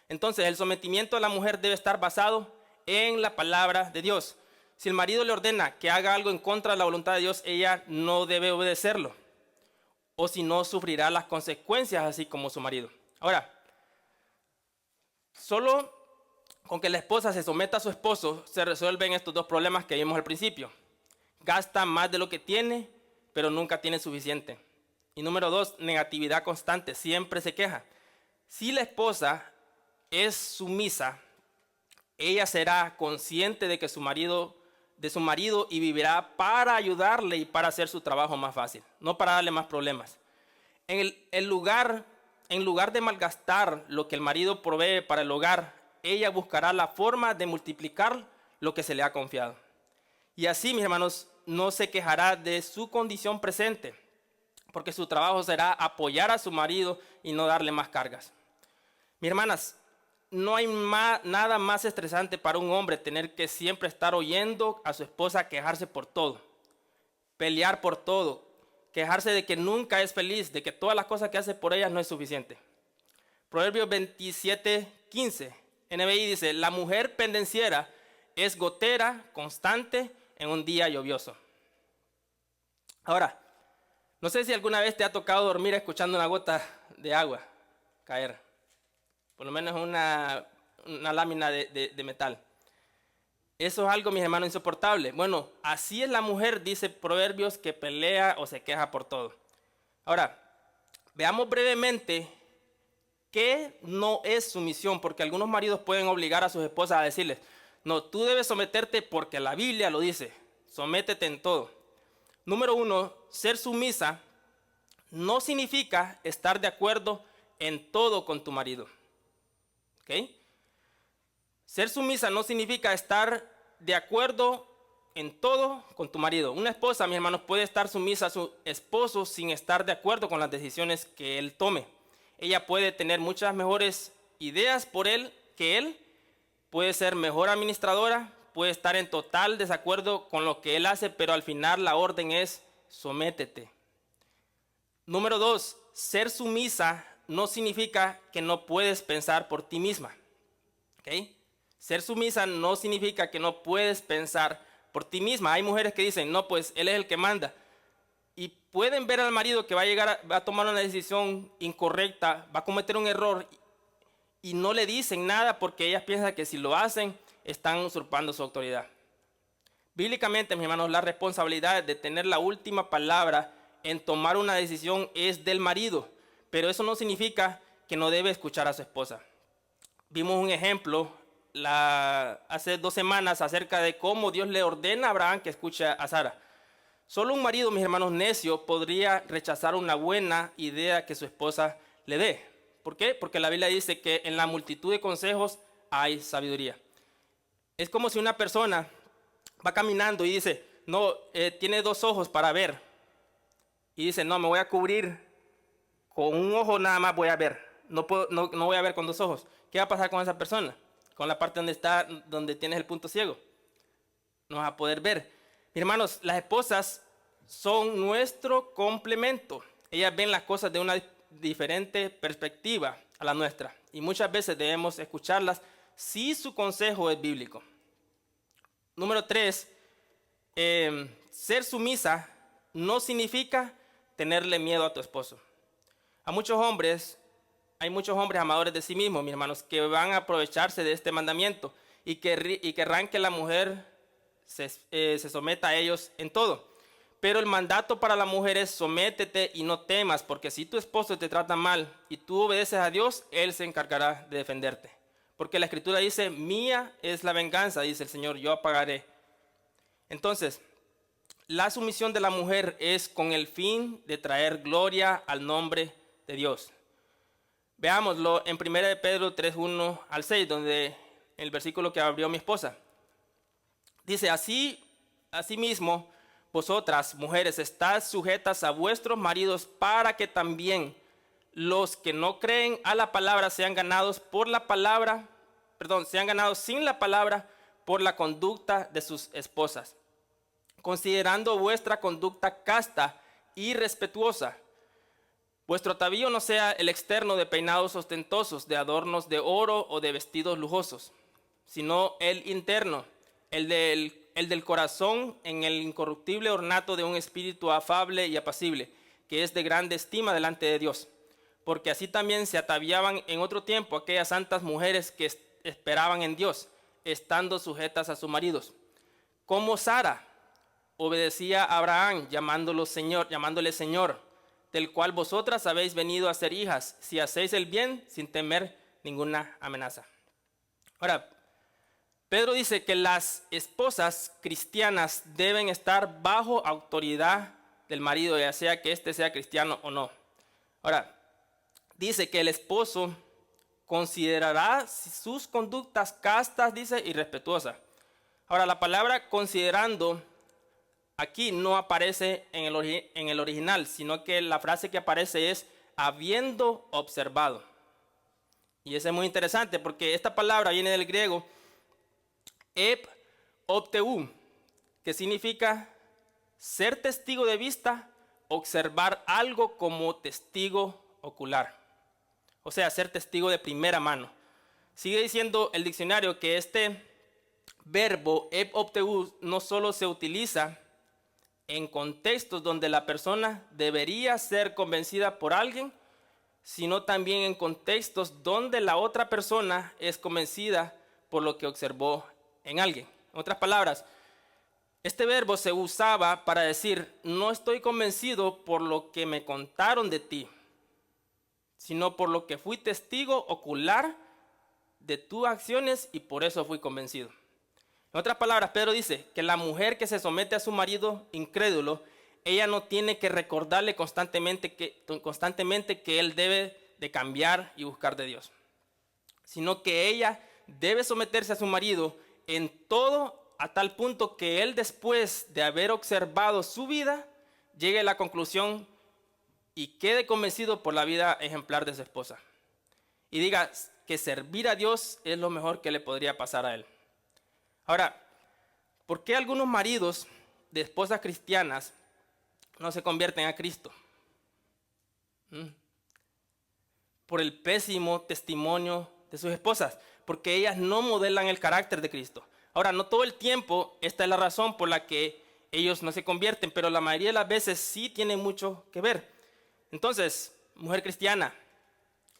Entonces, el sometimiento de la mujer debe estar basado en la palabra de Dios. Si el marido le ordena que haga algo en contra de la voluntad de Dios, ella no debe obedecerlo, o si no, sufrirá las consecuencias así como su marido. Ahora, solo con que la esposa se someta a su esposo se resuelven estos dos problemas que vimos al principio. Gasta más de lo que tiene, pero nunca tiene suficiente. Y número 2, negatividad constante, siempre se queja. Si la esposa es sumisa, ella será consciente de su marido y vivirá para ayudarle y para hacer su trabajo más fácil, no para darle más problemas. En lugar de malgastar lo que el marido provee para el hogar, ella buscará la forma de multiplicar lo que se le ha confiado. Y así, mis hermanos, no se quejará de su condición presente, porque su trabajo será apoyar a su marido y no darle más cargas. Mis hermanas, no hay nada más estresante para un hombre tener que siempre estar oyendo a su esposa quejarse por todo, pelear por todo, quejarse de que nunca es feliz, de que todas las cosas que hace por ella no es suficiente. Proverbios 27:15, NBI dice: la mujer pendenciera es gotera constante en un día lluvioso. Ahora, No sé si alguna vez te ha tocado dormir escuchando una gota de agua caer, por lo menos una lámina de metal. Eso es algo, mis hermanos, insoportable. Bueno, así es la mujer, dice Proverbios, que pelea o se queja por todo. Ahora, veamos brevemente qué no es sumisión, porque algunos maridos pueden obligar a sus esposas a decirles, no, tú debes someterte porque la Biblia lo dice, sométete en todo. Número 1, ser sumisa no significa estar de acuerdo en todo con tu marido. ¿Ok? Ser sumisa no significa estar de acuerdo en todo con tu marido. Una esposa, mis hermanos, puede estar sumisa a su esposo sin estar de acuerdo con las decisiones que él tome. Ella puede tener muchas mejores ideas por él que él, puede ser mejor administradora, puede estar en total desacuerdo con lo que él hace, pero al final la orden es sométete. Número 2, ser sumisa no significa que no puedes pensar por ti misma. ¿Okay? Ser sumisa no significa que no puedes pensar por ti misma. Hay mujeres que dicen, no, pues él es el que manda. Y pueden ver al marido que va a tomar una decisión incorrecta, va a cometer un error y no le dicen nada porque ellas piensan que si lo hacen están usurpando su autoridad. Bíblicamente, mis hermanos, la responsabilidad de tener la última palabra en tomar una decisión es del marido, pero eso no significa que no debe escuchar a su esposa. Vimos un ejemplo hace 2 semanas acerca de cómo Dios le ordena a Abraham que escuche a Sara. Solo un marido, mis hermanos, necio podría rechazar una buena idea que su esposa le dé. ¿Por qué? Porque la Biblia dice que en la multitud de consejos hay sabiduría. Es como si una persona va caminando y dice, no, tiene 2 ojos para ver. Y dice, no, me voy a cubrir con un ojo nada más voy a ver. No voy a ver con 2 ojos. ¿Qué va a pasar con esa persona? Con la parte donde tienes el punto ciego. No vas a poder ver. Mis hermanos, las esposas son nuestro complemento. Ellas ven las cosas de una diferente perspectiva a la nuestra. Y muchas veces debemos escucharlas si su consejo es bíblico. Número 3, ser sumisa no significa tenerle miedo a tu esposo. Hay muchos hombres amadores de sí mismos, mis hermanos, que van a aprovecharse de este mandamiento y querrán que la mujer se someta a ellos en todo. Pero el mandato para la mujer es sométete y no temas, porque si tu esposo te trata mal y tú obedeces a Dios, Él se encargará de defenderte. Porque la Escritura dice, mía es la venganza, dice el Señor, yo pagaré. Entonces, la sumisión de la mujer es con el fin de traer gloria al nombre de Dios. Veámoslo en 1 Pedro 3, 1 al 6, donde el versículo que abrió mi esposa. Dice, asimismo, vosotras, mujeres, estad sujetas a vuestros maridos para que también los que no creen a la palabra sean ganados sin la palabra por la conducta de sus esposas, considerando vuestra conducta casta y respetuosa. Vuestro atavío no sea el externo de peinados ostentosos, de adornos de oro o de vestidos lujosos, sino el interno, el del corazón, en el incorruptible ornato de un espíritu afable y apacible, que es de grande estima delante de Dios. Porque así también se ataviaban en otro tiempo aquellas santas mujeres que esperaban en Dios, estando sujetas a sus maridos. Como Sara obedecía a Abraham, llamándole Señor, del cual vosotras habéis venido a ser hijas, si hacéis el bien sin temer ninguna amenaza. Ahora, Pedro dice que las esposas cristianas deben estar bajo autoridad del marido, ya sea que éste sea cristiano o no. Ahora, dice que el esposo considerará sus conductas castas, dice, y respetuosas. Ahora, la palabra considerando aquí no aparece en el original, sino que la frase que aparece es habiendo observado. Y eso es muy interesante porque esta palabra viene del griego ep opteu, que significa ser testigo de vista, observar algo como testigo ocular. O sea, ser testigo de primera mano. Sigue diciendo el diccionario que este verbo ep opteu no solo se utiliza en contextos donde la persona debería ser convencida por alguien, sino también en contextos donde la otra persona es convencida por lo que observó en alguien. En otras palabras, este verbo se usaba para decir, no estoy convencido por lo que me contaron de ti, sino por lo que fui testigo ocular de tus acciones y por eso fui convencido. En otras palabras, Pedro dice que la mujer que se somete a su marido incrédulo, ella no tiene que recordarle constantemente que él debe de cambiar y buscar de Dios, sino que ella debe someterse a su marido en todo, a tal punto que él, después de haber observado su vida, llegue a la conclusión y quede convencido por la vida ejemplar de su esposa y diga que servir a Dios es lo mejor que le podría pasar a él. Ahora, ¿por qué algunos maridos de esposas cristianas no se convierten a Cristo? Por el pésimo testimonio de sus esposas, porque ellas no modelan el carácter de Cristo. Ahora, no todo el tiempo esta es la razón por la que ellos no se convierten, pero la mayoría de las veces sí tiene mucho que ver. Entonces, mujer cristiana,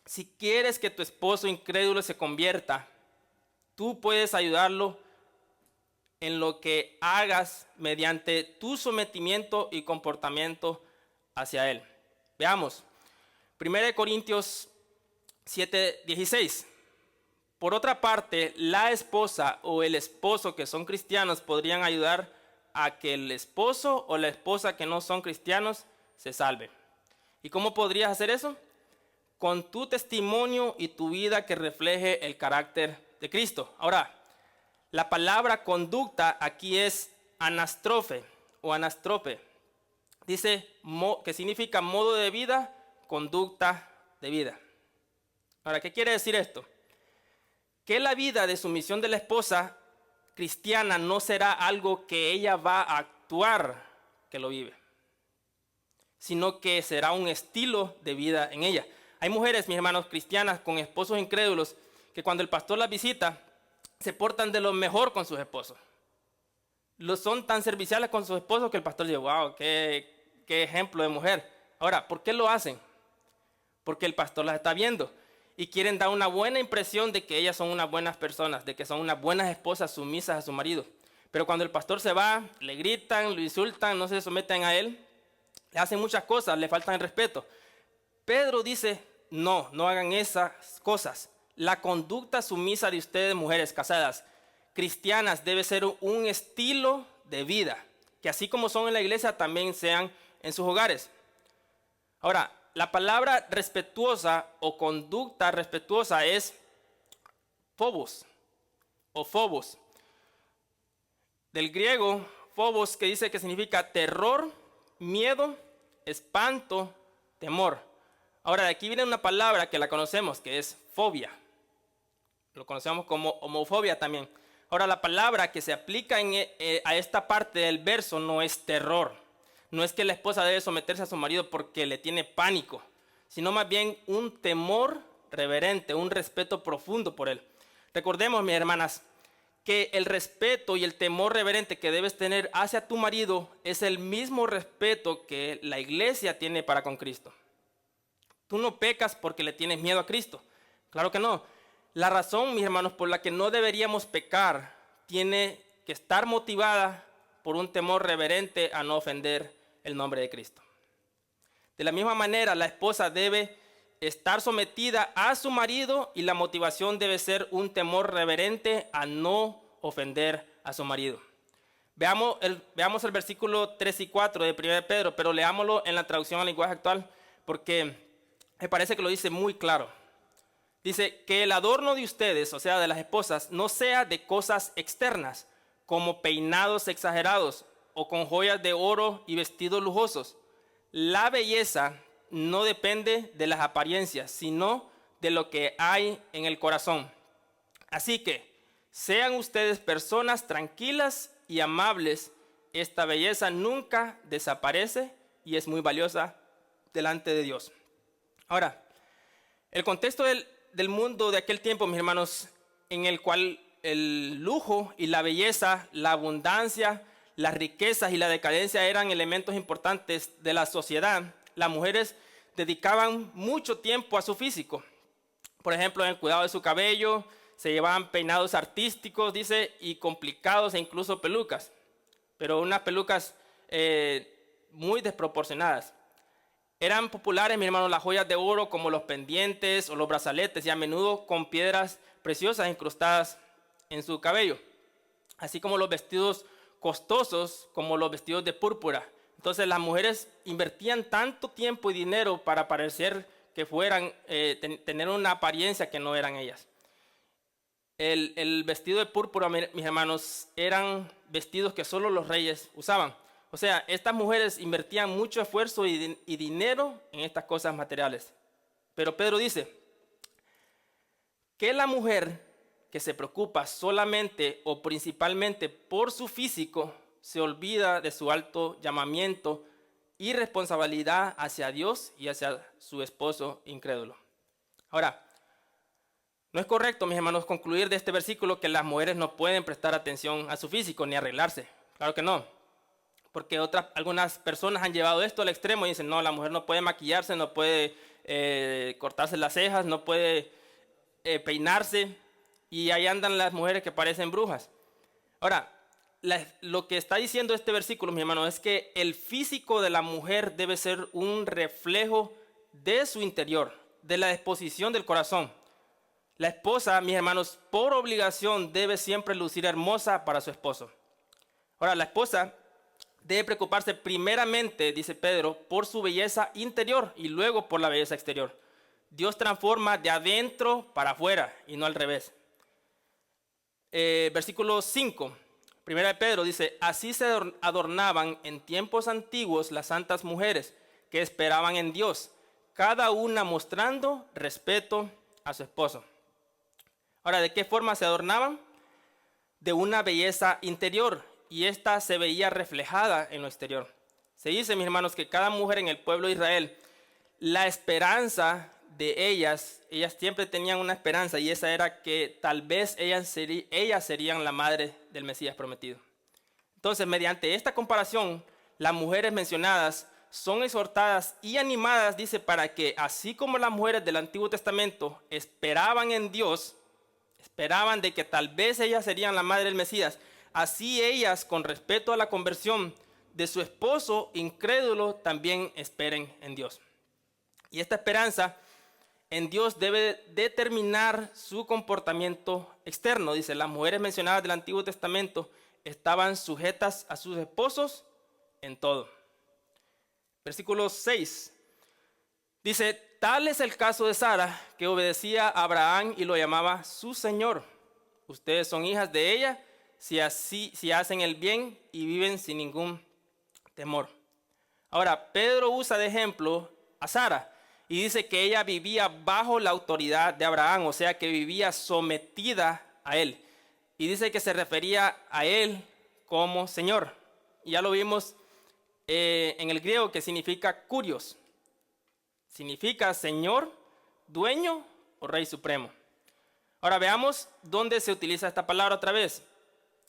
si quieres que tu esposo incrédulo se convierta, tú puedes ayudarlo en lo que hagas mediante tu sometimiento y comportamiento hacia él. Veamos, 1 Corintios 7:16. Por otra parte, la esposa o el esposo que son cristianos podrían ayudar a que el esposo o la esposa que no son cristianos se salve. ¿Y cómo podrías hacer eso? Con tu testimonio y tu vida que refleje el carácter de Cristo. Ahora, la palabra conducta aquí es anastrofe o anastrope. Dice que significa modo de vida, conducta de vida. Ahora, ¿qué quiere decir esto? Que la vida de sumisión de la esposa cristiana no será algo que ella va a actuar que lo vive, sino que será un estilo de vida en ella. Hay mujeres, mis hermanos, cristianas con esposos incrédulos que cuando el pastor las visita se portan de lo mejor con sus esposos. Son tan serviciales con sus esposos que el pastor dice, wow, qué ejemplo de mujer. Ahora, ¿por qué lo hacen? Porque el pastor las está viendo y quieren dar una buena impresión de que ellas son unas buenas personas, de que son unas buenas esposas sumisas a su marido. Pero cuando el pastor se va, le gritan, lo insultan, no se someten a él, le hacen muchas cosas, le faltan el respeto. Pedro dice, no hagan esas cosas. La conducta sumisa de ustedes, mujeres casadas, cristianas, debe ser un estilo de vida, que así como son en la iglesia, también sean en sus hogares. Ahora, la palabra respetuosa o conducta respetuosa es phobos o phobos. Del griego, phobos, que dice que significa terror, miedo, espanto, temor. Ahora, de aquí viene una palabra que la conocemos, que es fobia. Lo conocemos como homofobia también. Ahora, la palabra que se aplica a esta parte del verso no es terror. No es que la esposa debe someterse a su marido porque le tiene pánico, sino más bien un temor reverente, un respeto profundo por él. Recordemos, mis hermanas, que el respeto y el temor reverente que debes tener hacia tu marido es el mismo respeto que la iglesia tiene para con Cristo. Tú no pecas porque le tienes miedo a Cristo. Claro que no. La razón, mis hermanos, por la que no deberíamos pecar tiene que estar motivada por un temor reverente a no ofender el nombre de Cristo. De la misma manera, la esposa debe estar sometida a su marido y la motivación debe ser un temor reverente a no ofender a su marido. Veamos el versículo 3 y 4 de 1 Pedro, pero leámoslo en la traducción al lenguaje actual porque me parece que lo dice muy claro. Dice que el adorno de ustedes, o sea, de las esposas, no sea de cosas externas, como peinados exagerados o con joyas de oro y vestidos lujosos. La belleza no depende de las apariencias, sino de lo que hay en el corazón. Así que sean ustedes personas tranquilas y amables. Esta belleza nunca desaparece y es muy valiosa delante de Dios. Ahora, el contexto del mundo de aquel tiempo, mis hermanos, en el cual el lujo y la belleza, la abundancia, las riquezas y la decadencia eran elementos importantes de la sociedad, las mujeres dedicaban mucho tiempo a su físico. Por ejemplo, en el cuidado de su cabello, se llevaban peinados artísticos, dice, y complicados e incluso pelucas. Pero unas pelucas muy desproporcionadas. Eran populares, mi hermano, las joyas de oro como los pendientes o los brazaletes y a menudo con piedras preciosas incrustadas en su cabello. Así como los vestidos costosos como los vestidos de púrpura. Entonces las mujeres invertían tanto tiempo y dinero para parecer que fueran, tener una apariencia que no eran ellas. El vestido de púrpura, mis hermanos, eran vestidos que solo los reyes usaban. O sea, estas mujeres invertían mucho esfuerzo y dinero en estas cosas materiales. Pero Pedro dice que la mujer que se preocupa solamente o principalmente por su físico se olvida de su alto llamamiento y responsabilidad hacia Dios y hacia su esposo incrédulo. Ahora, no es correcto, mis hermanos, concluir de este versículo que las mujeres no pueden prestar atención a su físico ni arreglarse. Claro que no. Porque algunas personas han llevado esto al extremo y dicen, no, la mujer no puede maquillarse, no puede cortarse las cejas, no puede peinarse. Y ahí andan las mujeres que parecen brujas. Ahora, lo que está diciendo este versículo, mi hermano, es que el físico de la mujer debe ser un reflejo de su interior, de la disposición del corazón. La esposa, mis hermanos, por obligación debe siempre lucir hermosa para su esposo. Ahora, la esposa debe preocuparse primeramente, dice Pedro, por su belleza interior y luego por la belleza exterior. Dios transforma de adentro para afuera y no al revés. Versículo 5, primera de Pedro dice, así se adornaban en tiempos antiguos las santas mujeres que esperaban en Dios, cada una mostrando respeto a su esposo. Ahora, ¿de qué forma se adornaban? De una belleza interior, y esta se veía reflejada en lo exterior. Se dice, mis hermanos, que cada mujer en el pueblo de Israel, la esperanza de ellas siempre tenían una esperanza, y esa era que tal vez ellas serían la madre del Mesías prometido. Entonces, mediante esta comparación, las mujeres mencionadas son exhortadas y animadas, dice, para que así como las mujeres del Antiguo Testamento esperaban en Dios, esperaban de que tal vez ellas serían la madre del Mesías, así ellas, con respecto a la conversión de su esposo incrédulo, también esperen en Dios. Y esta esperanza en Dios debe determinar su comportamiento externo. Dice, las mujeres mencionadas del Antiguo Testamento estaban sujetas a sus esposos en todo. Versículo 6. Dice, tal es el caso de Sara, que obedecía a Abraham y lo llamaba su Señor. Ustedes son hijas de ella si hacen el bien y viven sin ningún temor. Ahora, Pedro usa de ejemplo a Sara y dice que ella vivía bajo la autoridad de Abraham, o sea que vivía sometida a él. Y dice que se refería a él como Señor. Y ya lo vimos en el griego, que significa kurios. Significa Señor, dueño o Rey Supremo. Ahora veamos dónde se utiliza esta palabra otra vez.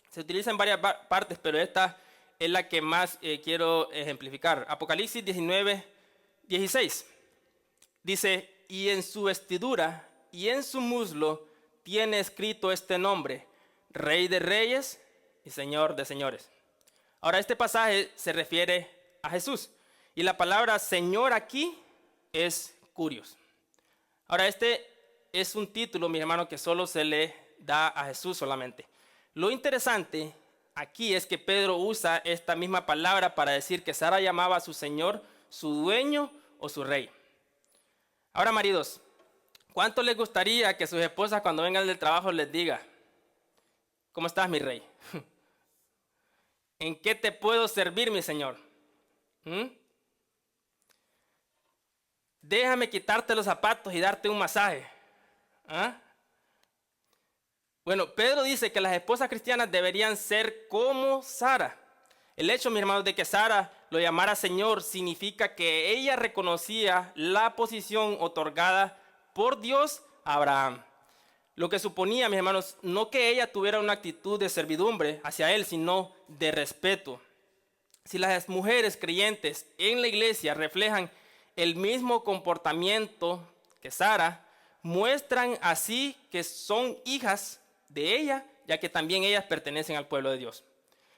Se utiliza en varias partes, pero esta es la que más quiero ejemplificar. Apocalipsis 19:16. Dice, y en su vestidura y en su muslo tiene escrito este nombre, Rey de Reyes y Señor de Señores. Ahora, este pasaje se refiere a Jesús. Y la palabra Señor aquí es kurios. Ahora, este es un título, mi hermano, que solo se le da a Jesús solamente. Lo interesante aquí es que Pedro usa esta misma palabra para decir que Sara llamaba a su Señor su dueño o su rey. Ahora, maridos, ¿cuánto les gustaría que sus esposas cuando vengan del trabajo les diga, ¿cómo estás, mi rey? ¿En qué te puedo servir, mi Señor? Déjame quitarte los zapatos y darte un masaje. ¿Ah? Bueno, Pedro dice que las esposas cristianas deberían ser como Sara. El hecho, mi hermano, de que Sara lo llamara Señor significa que ella reconocía la posición otorgada por Dios a Abraham. Lo que suponía, mis hermanos, no que ella tuviera una actitud de servidumbre hacia él, sino de respeto. Si las mujeres creyentes en la iglesia reflejan el mismo comportamiento que Sara, muestran así que son hijas de ella, ya que también ellas pertenecen al pueblo de Dios.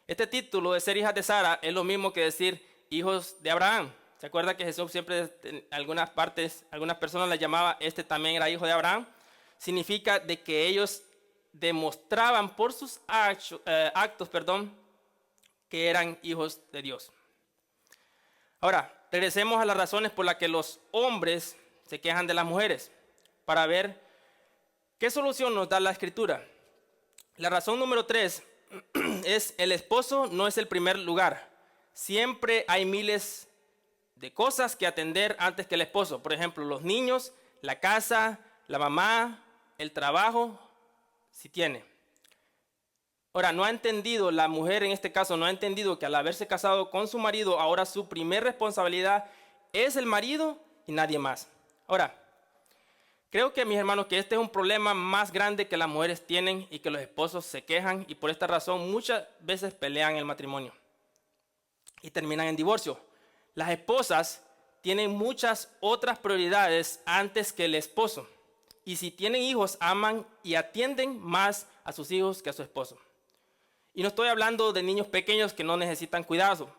Este título de ser hijas de Sara es lo mismo que decir hijos de Abraham. ¿Se acuerda que Jesús siempre en algunas partes, algunas personas le llamaba, este también era hijo de Abraham? Significa de que ellos demostraban por sus actos, que eran hijos de Dios. Ahora, regresemos a las razones por las que los hombres se quejan de las mujeres, para ver qué solución nos da la Escritura. La razón número 3 es: el esposo no es el primer lugar. Siempre hay miles de cosas que atender antes que el esposo. Por ejemplo, los niños, la casa, la mamá, el trabajo, si tiene. Ahora, no ha entendido, la mujer en este caso no ha entendido que al haberse casado con su marido, ahora su primer responsabilidad es el marido y nadie más. Ahora, creo que, mis hermanos, que este es un problema más grande que las mujeres tienen y que los esposos se quejan, y por esta razón muchas veces pelean el matrimonio y terminan en divorcio. Las esposas tienen muchas otras prioridades antes que el esposo, y si tienen hijos aman y atienden más a sus hijos que a su esposo. Y no estoy hablando de niños pequeños que no necesitan cuidado.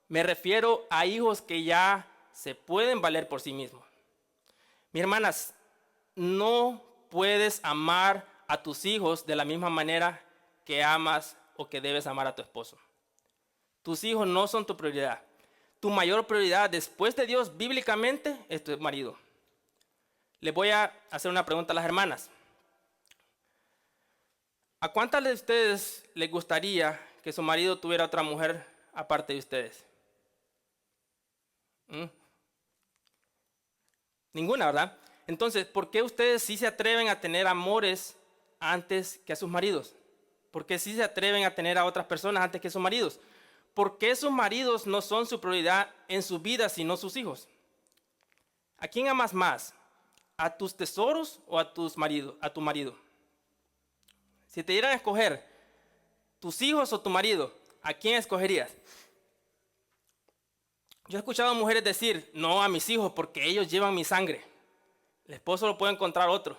Me refiero a hijos que ya se pueden valer por sí mismos. Mis hermanas, no puedes amar a tus hijos de la misma manera que amas o que debes amar a tu esposo. Tus hijos no son tu prioridad. Tu mayor prioridad después de Dios bíblicamente es tu marido. Les voy a hacer una pregunta a las hermanas. ¿A cuántas de ustedes les gustaría que su marido tuviera otra mujer aparte de ustedes? Ninguna, ¿verdad? Entonces, ¿por qué ustedes sí se atreven a tener amores antes que a sus maridos? ¿Por qué sí se atreven a tener a otras personas antes que sus maridos? ¿Por qué sus maridos no son su prioridad en su vida, sino sus hijos? ¿A quién amas más? ¿A tus tesoros o a tu marido? Si te dieran a escoger tus hijos o tu marido, ¿a quién escogerías? Yo he escuchado a mujeres decir, no, a mis hijos, porque ellos llevan mi sangre. El esposo lo puede encontrar otro.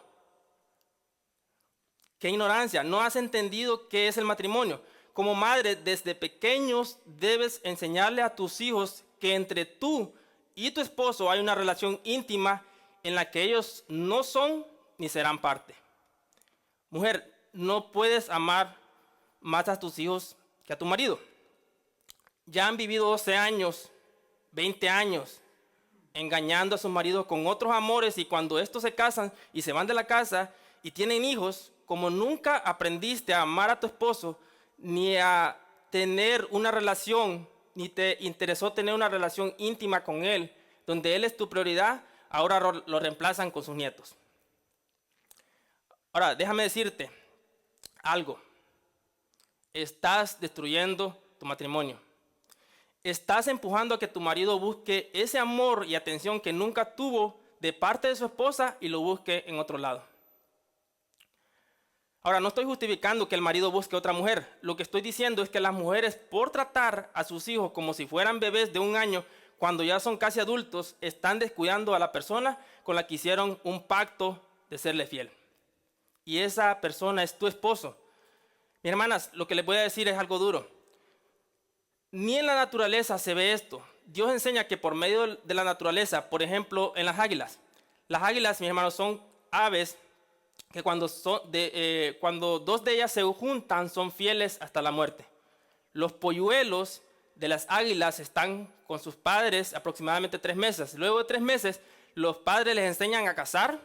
¡Qué ignorancia! No has entendido qué es el matrimonio. Como madre, desde pequeños debes enseñarle a tus hijos que entre tú y tu esposo hay una relación íntima en la que ellos no son ni serán parte. Mujer, no puedes amar más a tus hijos que a tu marido. Ya han vivido 12 años, 20 años, engañando a sus maridos con otros amores, y cuando estos se casan y se van de la casa y tienen hijos, como nunca aprendiste a amar a tu esposo, ni a tener una relación, ni te interesó tener una relación íntima con él, donde él es tu prioridad, ahora lo reemplazan con sus nietos. Ahora, déjame decirte algo. Estás destruyendo tu matrimonio. Estás empujando a que tu marido busque ese amor y atención que nunca tuvo de parte de su esposa y lo busque en otro lado. Ahora, no estoy justificando que el marido busque otra mujer. Lo que estoy diciendo es que las mujeres, por tratar a sus hijos como si fueran bebés de 1 año, cuando ya son casi adultos, están descuidando a la persona con la que hicieron un pacto de serle fiel. Y esa persona es tu esposo. Mis hermanas, lo que les voy a decir es algo duro. Ni en la naturaleza se ve esto. Dios enseña que por medio de la naturaleza, por ejemplo, en las águilas, mis hermanos, son aves que cuando 2 de ellas se juntan son fieles hasta la muerte. Los polluelos de las águilas están con sus padres aproximadamente 3 meses. Luego de 3 meses, los padres les enseñan a cazar,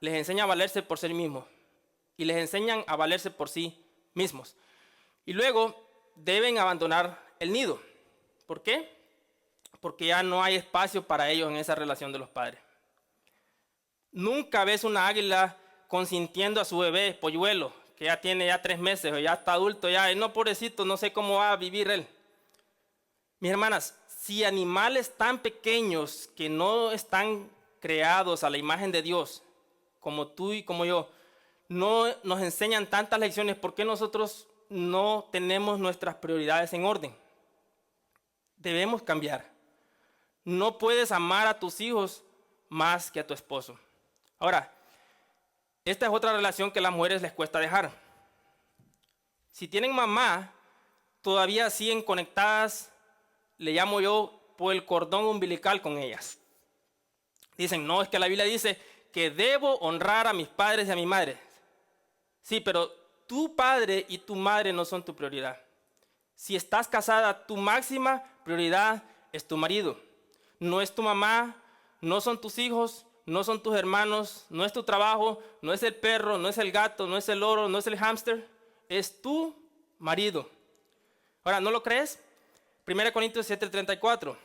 les enseñan a valerse por sí mismos y les enseñan a valerse por sí mismos. Y luego deben abandonar el nido. ¿Por qué? Porque ya no hay espacio para ellos en esa relación de los padres. Nunca ves una águila consintiendo a su bebé polluelo, que ya tiene 3 meses o ya está adulto, no, pobrecito, no sé cómo va a vivir él. Mis hermanas, si animales tan pequeños que no están creados a la imagen de Dios como tú y como yo, no nos enseñan tantas lecciones, ¿por qué nosotros no tenemos nuestras prioridades en orden? Debemos cambiar. No puedes amar a tus hijos más que a tu esposo. Ahora, esta es otra relación que a las mujeres les cuesta dejar. Si tienen mamá, todavía siguen conectadas, le llamo yo, por el cordón umbilical con ellas. Dicen, no, es que la Biblia dice que debo honrar a mis padres y a mi madre. Sí, pero tu padre y tu madre no son tu prioridad. Si estás casada, tu máxima prioridad es tu marido. No es tu mamá, no son tus hijos, no son tus hermanos, no es tu trabajo, no es el perro, no es el gato, no es el loro, no es el hámster. Es tu marido. Ahora, ¿no lo crees? 1 Corintios 7:34.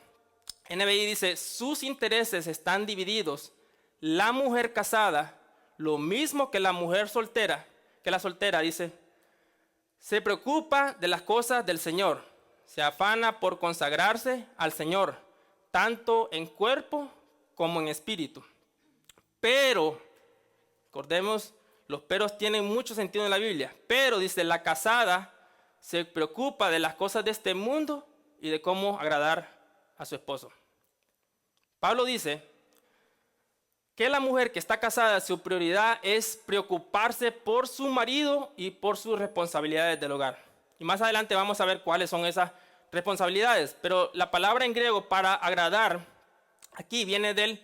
NBI dice, sus intereses están divididos. La mujer casada, lo mismo que la mujer soltera, que la soltera, dice, se preocupa de las cosas del Señor. Se afana por consagrarse al Señor, tanto en cuerpo como en espíritu. Pero, recordemos, los peros tienen mucho sentido en la Biblia. Pero, dice, la casada se preocupa de las cosas de este mundo y de cómo agradar a su esposo. Pablo dice que la mujer que está casada, su prioridad es preocuparse por su marido y por sus responsabilidades del hogar. Y más adelante vamos a ver cuáles son esas responsabilidades. Pero la palabra en griego para agradar, aquí viene del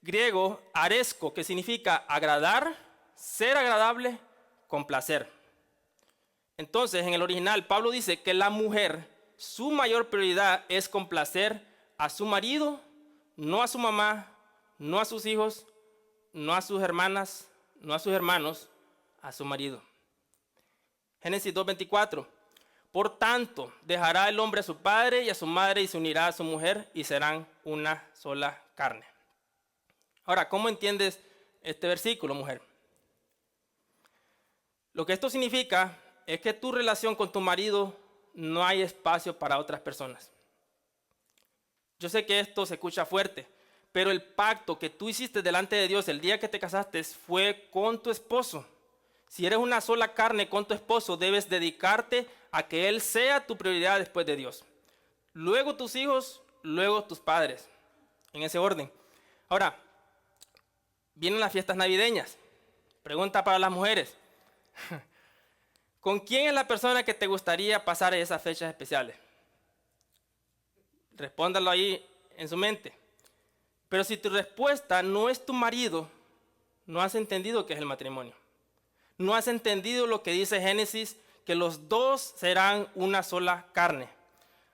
griego aresco, que significa agradar, ser agradable, complacer. Entonces, en el original, Pablo dice que la mujer, su mayor prioridad es complacer a su marido, no a su mamá, no a sus hijos, no a sus hermanas, no a sus hermanos, a su marido. Génesis 2:24. Por tanto, dejará el hombre a su padre y a su madre y se unirá a su mujer y serán una sola carne. Ahora, ¿cómo entiendes este versículo, mujer? Lo que esto significa es que tu relación con tu marido no hay espacio para otras personas. Yo sé que esto se escucha fuerte, pero el pacto que tú hiciste delante de Dios el día que te casaste fue con tu esposo. Si eres una sola carne con tu esposo, debes dedicarte a que él sea tu prioridad después de Dios. Luego tus hijos, luego tus padres, en ese orden. Ahora, vienen las fiestas navideñas. Pregunta para las mujeres. ¿Con quién es la persona que te gustaría pasar esas fechas especiales? Respóndalo ahí en su mente. Pero si tu respuesta no es tu marido, no has entendido qué es el matrimonio. No has entendido lo que dice Génesis, que los dos serán una sola carne.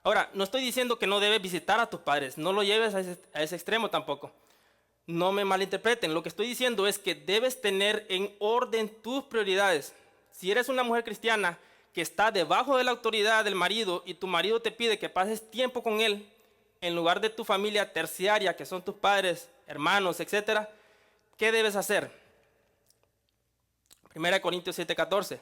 Ahora, no estoy diciendo que no debes visitar a tus padres, no lo lleves a ese extremo tampoco. No me malinterpreten, lo que estoy diciendo es que debes tener en orden tus prioridades. Si eres una mujer cristiana que está debajo de la autoridad del marido y tu marido te pide que pases tiempo con él, en lugar de tu familia terciaria, que son tus padres, hermanos, etc., ¿qué debes hacer? 1 Corintios 7:14.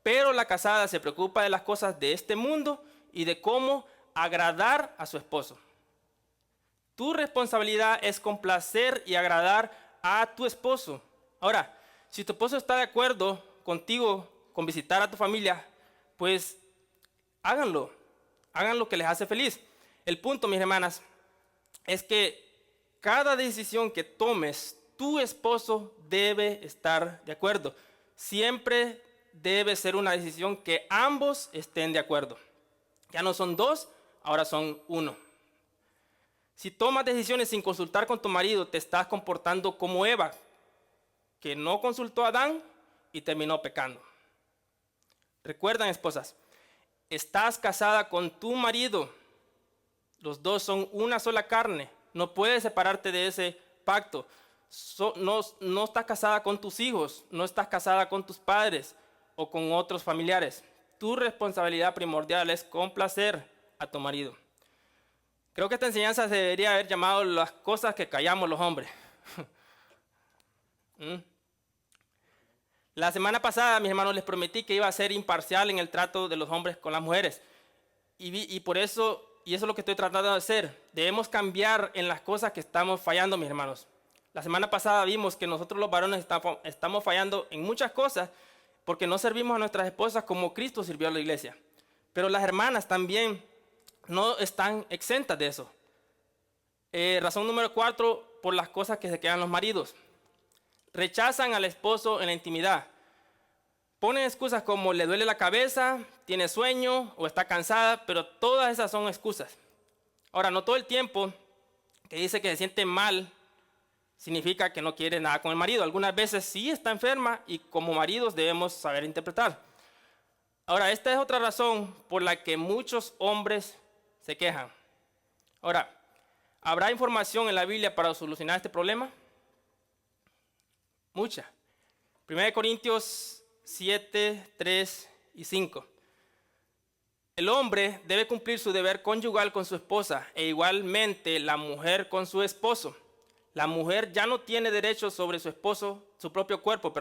Pero la casada se preocupa de las cosas de este mundo y de cómo agradar a su esposo. Tu responsabilidad es complacer y agradar a tu esposo. Ahora, si tu esposo está de acuerdo contigo con visitar a tu familia, pues háganlo. Hagan lo que les hace feliz. El punto, mis hermanas, es que cada decisión que tomes, tu esposo debe estar de acuerdo. Siempre debe ser una decisión que ambos estén de acuerdo. Ya no son dos, ahora son uno. Si tomas decisiones sin consultar con tu marido, te estás comportando como Eva, que no consultó a Adán y terminó pecando. Recuerdan, esposas, estás casada con tu marido. Los dos son una sola carne. No puedes separarte de ese pacto. No estás casada con tus hijos, no estás casada con tus padres o con otros familiares. Tu responsabilidad primordial es complacer a tu marido. Creo que esta enseñanza se debería haber llamado las cosas que callamos los hombres. La semana pasada, mis hermanos, les prometí que iba a ser imparcial en el trato de los hombres con las mujeres. Y por eso, y eso es lo que estoy tratando de hacer. Debemos cambiar en las cosas que estamos fallando, mis hermanos. La semana pasada vimos que nosotros los varones estamos fallando en muchas cosas porque no servimos a nuestras esposas como Cristo sirvió a la iglesia. Pero las hermanas también no están exentas de eso. Razón número 4, por las cosas que se quedan los maridos. Rechazan al esposo en la intimidad. Ponen excusas como le duele la cabeza, tiene sueño o está cansada, pero todas esas son excusas. Ahora, no todo el tiempo que dice que se siente mal significa que no quiere nada con el marido. Algunas veces sí está enferma y como maridos debemos saber interpretar. Ahora, esta es otra razón por la que muchos hombres se quejan. Ahora, ¿habrá información en la Biblia para solucionar este problema? Mucha. 1 Corintios 7, 3 y 5. El hombre debe cumplir su deber conyugal con su esposa e igualmente la mujer con su esposo. La mujer ya no tiene derecho sobre su esposo, su propio cuerpo,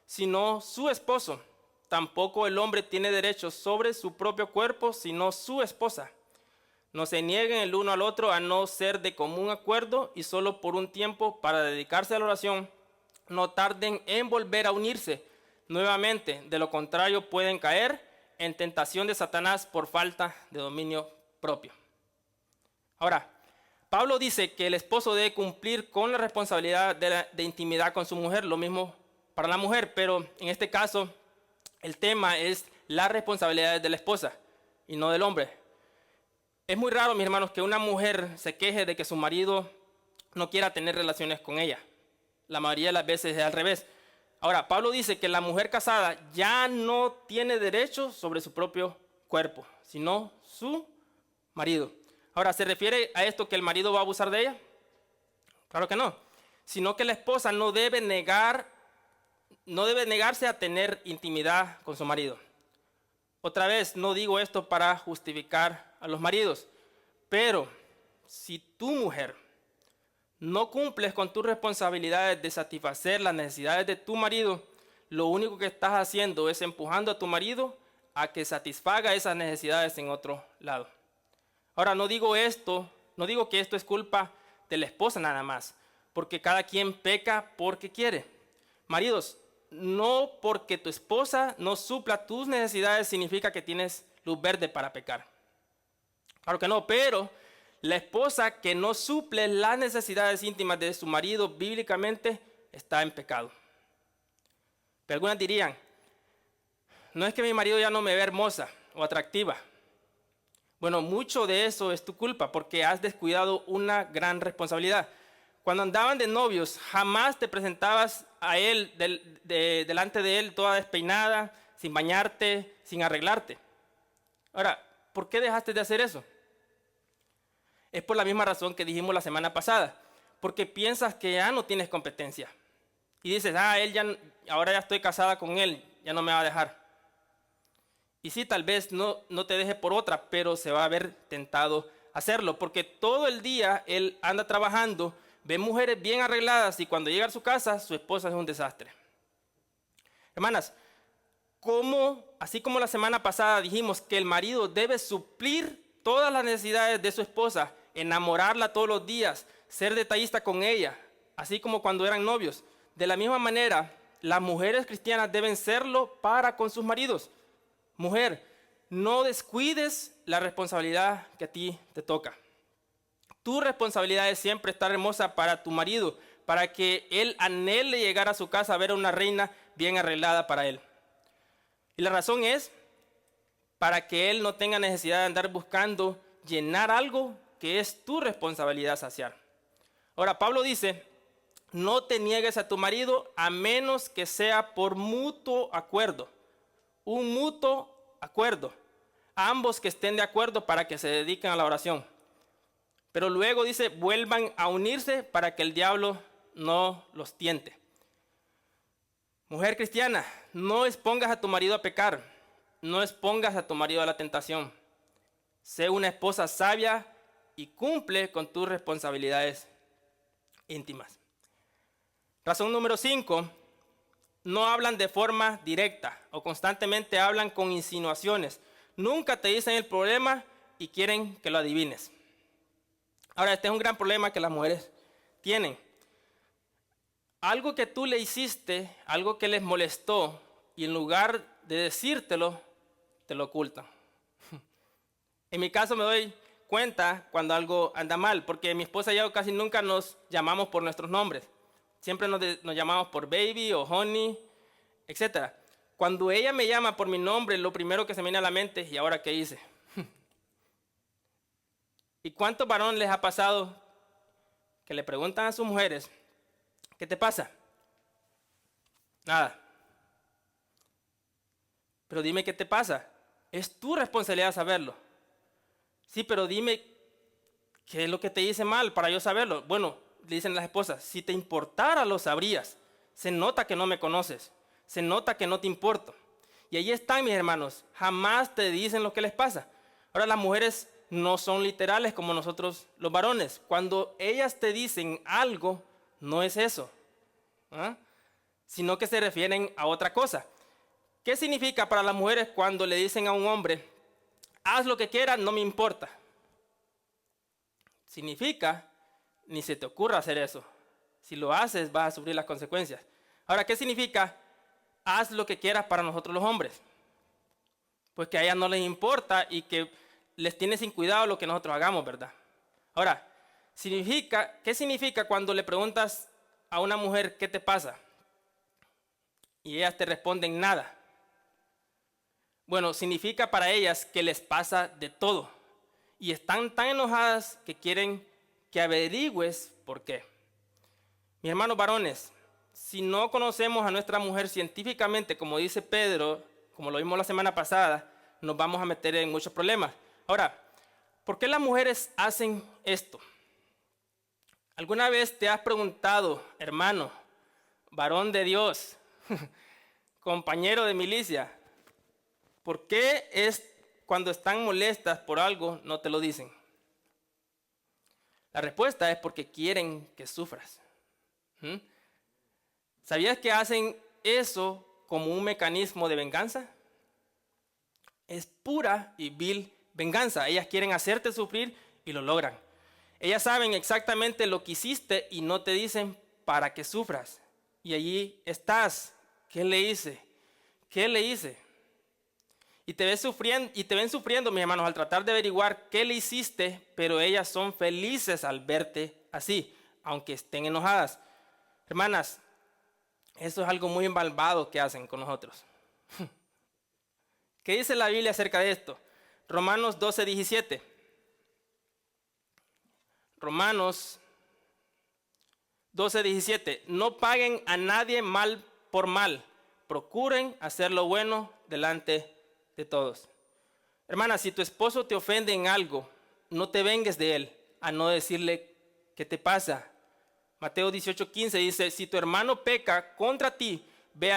sino su esposo. Tampoco el hombre tiene derecho sobre su propio cuerpo, sino su esposa. No se nieguen el uno al otro a no ser de común acuerdo y solo por un tiempo para dedicarse a la oración. No tarden en volver a unirse nuevamente, de lo contrario pueden caer en tentación de Satanás por falta de dominio propio. Ahora, Pablo dice que el esposo debe cumplir con la responsabilidad de intimidad con su mujer, lo mismo para la mujer, pero en este caso el tema es las responsabilidades de la esposa y no del hombre. Es muy raro, mis hermanos, que una mujer se queje de que su marido no quiera tener relaciones con ella. La mayoría de las veces es al revés. Ahora, Pablo dice que la mujer casada ya no tiene derecho sobre su propio cuerpo, sino su marido. Ahora, ¿se refiere a esto que el marido va a abusar de ella? Claro que no. Sino que la esposa no debe negarse a tener intimidad con su marido. Otra vez, no digo esto para justificar a los maridos, pero si tu mujer no cumples con tus responsabilidades de satisfacer las necesidades de tu marido, lo único que estás haciendo es empujando a tu marido a que satisfaga esas necesidades en otro lado. Ahora, no digo que esto es culpa de la esposa nada más, porque cada quien peca porque quiere. Maridos, no porque tu esposa no supla tus necesidades significa que tienes luz verde para pecar. Claro que no, pero la esposa que no suple las necesidades íntimas de su marido bíblicamente está en pecado. Pero algunas dirían, no es que mi marido ya no me ve hermosa o atractiva. Bueno, mucho de eso es tu culpa porque has descuidado una gran responsabilidad. Cuando andaban de novios, jamás te presentabas a él delante de él toda despeinada, sin bañarte, sin arreglarte. Ahora, ¿por qué dejaste de hacer eso? Es por la misma razón que dijimos la semana pasada, porque piensas que ya no tienes competencia. Y dices, ahora ya estoy casada con él, ya no me va a dejar. Y sí, tal vez no te deje por otra, pero se va a ver tentado a hacerlo, porque todo el día él anda trabajando, ve mujeres bien arregladas y cuando llega a su casa, su esposa es un desastre. Hermanas, así como la semana pasada dijimos que el marido debe suplir todas las necesidades de su esposa, enamorarla todos los días, ser detallista con ella, así como cuando eran novios. De la misma manera, las mujeres cristianas deben serlo para con sus maridos. Mujer, no descuides la responsabilidad que a ti te toca. Tu responsabilidad es siempre estar hermosa para tu marido, para que él anhele llegar a su casa a ver a una reina bien arreglada para él. Y la razón es para que él no tenga necesidad de andar buscando llenar algo que es tu responsabilidad saciar. Ahora, Pablo dice, no te niegues a tu marido a menos que sea por mutuo acuerdo. Un mutuo acuerdo. Ambos que estén de acuerdo para que se dediquen a la oración. Pero luego dice, vuelvan a unirse para que el diablo no los tiente. Mujer cristiana, no expongas a tu marido a pecar. No expongas a tu marido a la tentación. Sé una esposa sabia y cumple con tus responsabilidades íntimas. Razón número 5. No hablan de forma directa o constantemente hablan con insinuaciones. Nunca te dicen el problema y quieren que lo adivines. Ahora, este es un gran problema que las mujeres tienen. algo que tú le hiciste, algo que les molestó, y en lugar de decírtelo, te lo ocultan. En mi caso me doy cuenta cuando algo anda mal, porque mi esposa y yo casi nunca nos llamamos por nuestros nombres. Siempre nos llamamos por baby o honey, etc. Cuando ella me llama por mi nombre, lo primero que se me viene a la mente es: ¿y ahora qué hice? ¿Y cuántos varones les ha pasado que le preguntan a sus mujeres: ¿qué te pasa? Nada. Pero dime qué te pasa. Es tu responsabilidad saberlo. Sí, pero dime qué es lo que te hice mal para yo saberlo. Bueno, le dicen las esposas: si te importara lo sabrías. Se nota que no me conoces. Se nota que no te importo. Y ahí están, mis hermanos. Jamás te dicen lo que les pasa. Ahora, las mujeres no son literales como nosotros los varones. Cuando ellas te dicen algo, no es eso, ¿ah? Sino que se refieren a otra cosa. ¿Qué significa para las mujeres cuando le dicen a un hombre: haz lo que quieras, no me importa? Significa: ni se te ocurra hacer eso. Si lo haces, vas a sufrir las consecuencias. Ahora, ¿qué significa haz lo que quieras para nosotros los hombres? Pues que a ellas no les importa y que les tiene sin cuidado lo que nosotros hagamos, ¿verdad? Ahora, ¿qué significa cuando le preguntas a una mujer qué te pasa y ellas te responden nada? Bueno, significa para ellas que les pasa de todo y están tan enojadas que quieren que averigües por qué. Mis hermanos varones, si no conocemos a nuestra mujer científicamente, como dice Pedro, como lo vimos la semana pasada, nos vamos a meter en muchos problemas. Ahora, ¿por qué las mujeres hacen esto? ¿Alguna vez te has preguntado, hermano, varón de Dios, compañero de milicia, por qué es cuando están molestas por algo no te lo dicen? La respuesta es porque quieren que sufras. ¿Sabías que hacen eso como un mecanismo de venganza? Es pura y vil venganza. Ellas quieren hacerte sufrir y lo logran. Ellas saben exactamente lo que hiciste y no te dicen para que sufras. Y allí estás. ¿Qué le hice? ¿Qué le hice? Y te ven sufriendo, mis hermanos, al tratar de averiguar qué le hiciste, pero ellas son felices al verte así, aunque estén enojadas. Hermanas, eso es algo muy malvado que hacen con nosotros. ¿Qué dice la Biblia acerca de esto? Romanos 12:17. Romanos 12:17. No paguen a nadie mal por mal. Procuren hacer lo bueno delante de todos. Hermana, si tu esposo te ofende en algo, no te vengues de él a no decirle qué te pasa. Mateo 18:15 dice: si tu hermano peca contra ti, ve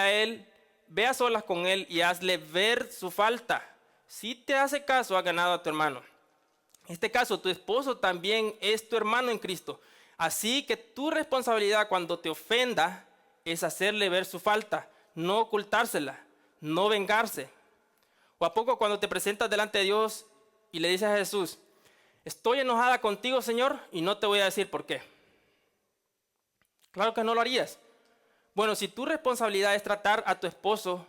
a solas con él y hazle ver su falta. Si te hace caso, has ganado a tu hermano. En este caso, tu esposo también es tu hermano en Cristo. Así que tu responsabilidad cuando te ofenda es hacerle ver su falta, no ocultársela, no vengarse. ¿O a poco cuando te presentas delante de Dios y le dices a Jesús: estoy enojada contigo, Señor, y no te voy a decir por qué? Claro que no lo harías. Bueno, si tu responsabilidad es tratar a tu esposo,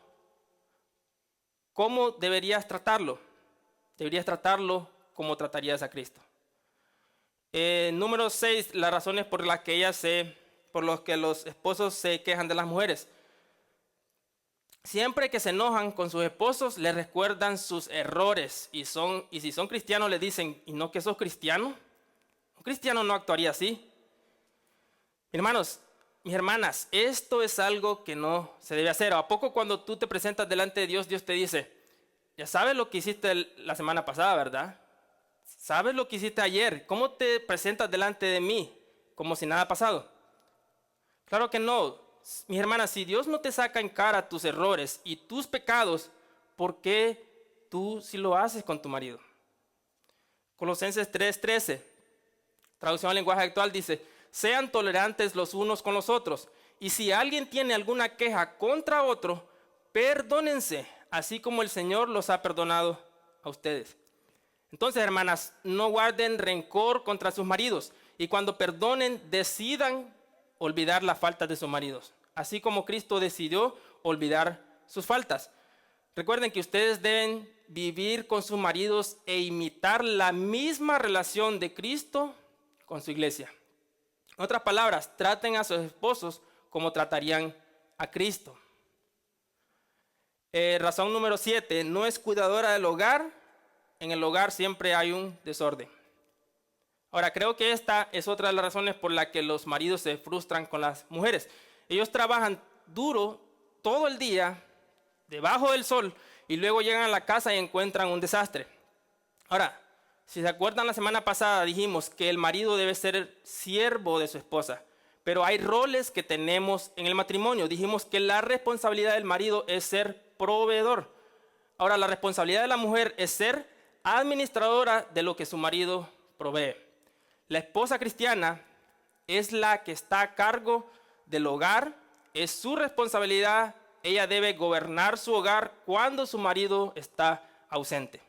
¿cómo deberías tratarlo? Deberías tratarlo como tratarías a Cristo. Número 6, las razones por las que los esposos se quejan de las mujeres. Siempre que se enojan con sus esposos, les recuerdan sus errores. Y si son cristianos, les dicen: ¿y no que sos cristiano? Un cristiano no actuaría así. Hermanos, mis hermanas, esto es algo que no se debe hacer. ¿A poco cuando tú te presentas delante de Dios, Dios te dice: ya sabes lo que hiciste la semana pasada, ¿verdad? ¿Sabes lo que hiciste ayer? ¿Cómo te presentas delante de mí? Como si nada ha pasado. Claro que no. Mis hermanas, si Dios no te saca en cara tus errores y tus pecados, ¿por qué tú sí lo haces con tu marido? Colosenses 3:13, traducción al lenguaje actual, dice: sean tolerantes los unos con los otros, y si alguien tiene alguna queja contra otro, perdónense, así como el Señor los ha perdonado a ustedes. Entonces, hermanas, no guarden rencor contra sus maridos, y cuando perdonen, decidan olvidar las faltas de sus maridos, así como Cristo decidió olvidar sus faltas. Recuerden que ustedes deben vivir con sus maridos e imitar la misma relación de Cristo con su iglesia. En otras palabras, traten a sus esposos como tratarían a Cristo. Razón número 7, no es cuidadora del hogar. En el hogar siempre hay un desorden. Ahora, creo que esta es otra de las razones por las que los maridos se frustran con las mujeres. Ellos trabajan duro todo el día, debajo del sol, y luego llegan a la casa y encuentran un desastre. Ahora, si se acuerdan, la semana pasada dijimos que el marido debe ser siervo de su esposa, pero hay roles que tenemos en el matrimonio. Dijimos que la responsabilidad del marido es ser proveedor. Ahora, la responsabilidad de la mujer es ser administradora de lo que su marido provee. La esposa cristiana es la que está a cargo del hogar, es su responsabilidad. Ella debe gobernar su hogar cuando su marido está ausente.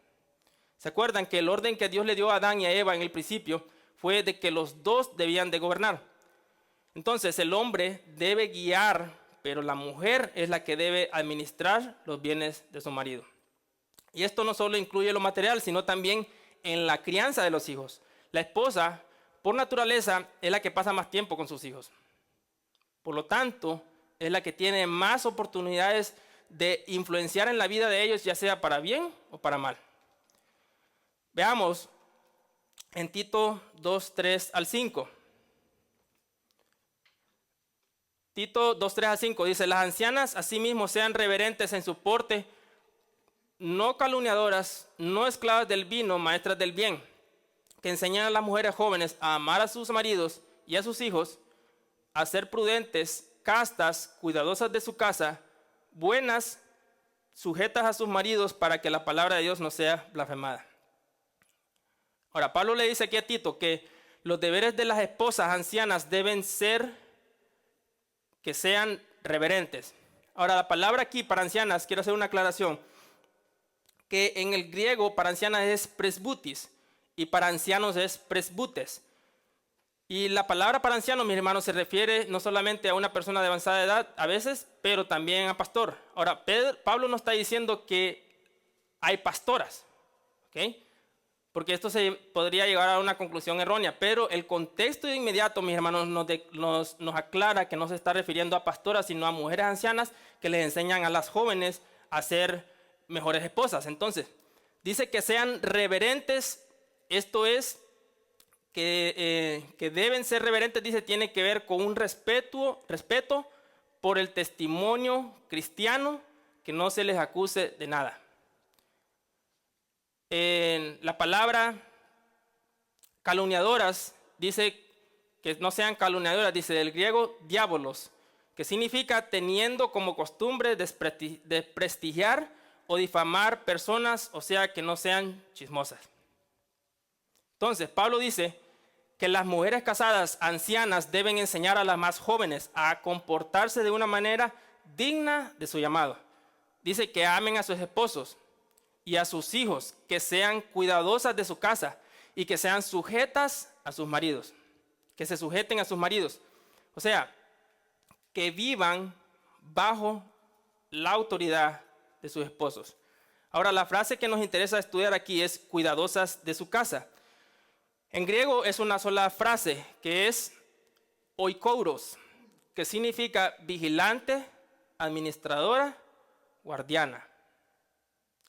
¿Se acuerdan que el orden que Dios le dio a Adán y a Eva en el principio fue de que los dos debían de gobernar? Entonces el hombre debe guiar, pero la mujer es la que debe administrar los bienes de su marido. Y esto no solo incluye lo material, sino también en la crianza de los hijos. La esposa, por naturaleza, es la que pasa más tiempo con sus hijos. Por lo tanto, es la que tiene más oportunidades de influenciar en la vida de ellos, ya sea para bien o para mal. Veamos en Tito 2, 3 al 5. Tito 2, 3 al 5 dice: las ancianas asimismo sean reverentes en su porte, no calumniadoras, no esclavas del vino, maestras del bien, que enseñan a las mujeres jóvenes a amar a sus maridos y a sus hijos, a ser prudentes, castas, cuidadosas de su casa, buenas, sujetas a sus maridos, para que la palabra de Dios no sea blasfemada. Ahora, Pablo le dice aquí a Tito que los deberes de las esposas ancianas deben ser que sean reverentes. Ahora, la palabra aquí para ancianas, quiero hacer una aclaración, que en el griego para ancianas es presbutis y para ancianos es presbutes. Y la palabra para anciano, mis hermanos, se refiere no solamente a una persona de avanzada edad a veces, pero también a pastor. Ahora, Pablo no está diciendo que hay pastoras, ¿ok? Porque esto se podría llegar a una conclusión errónea, pero el contexto de inmediato, mis hermanos, nos aclara que no se está refiriendo a pastoras, sino a mujeres ancianas que les enseñan a las jóvenes a ser mejores esposas. Entonces, dice que sean reverentes, esto es que deben ser reverentes, dice, tiene que ver con un respeto por el testimonio cristiano, que no se les acuse de nada. En la palabra calumniadoras dice que no sean calumniadoras, dice del griego diabolos, que significa teniendo como costumbre desprestigiar o difamar personas, o sea, que no sean chismosas. Entonces, Pablo dice que las mujeres casadas ancianas deben enseñar a las más jóvenes a comportarse de una manera digna de su llamado. Dice que amen a sus esposos y a sus hijos, que sean cuidadosas de su casa y que sean sujetas a sus maridos, que se sujeten a sus maridos. O sea, que vivan bajo la autoridad de sus esposos. Ahora, la frase que nos interesa estudiar aquí es cuidadosas de su casa. En griego es una sola frase, que es oikouros, que significa vigilante, administradora, guardiana.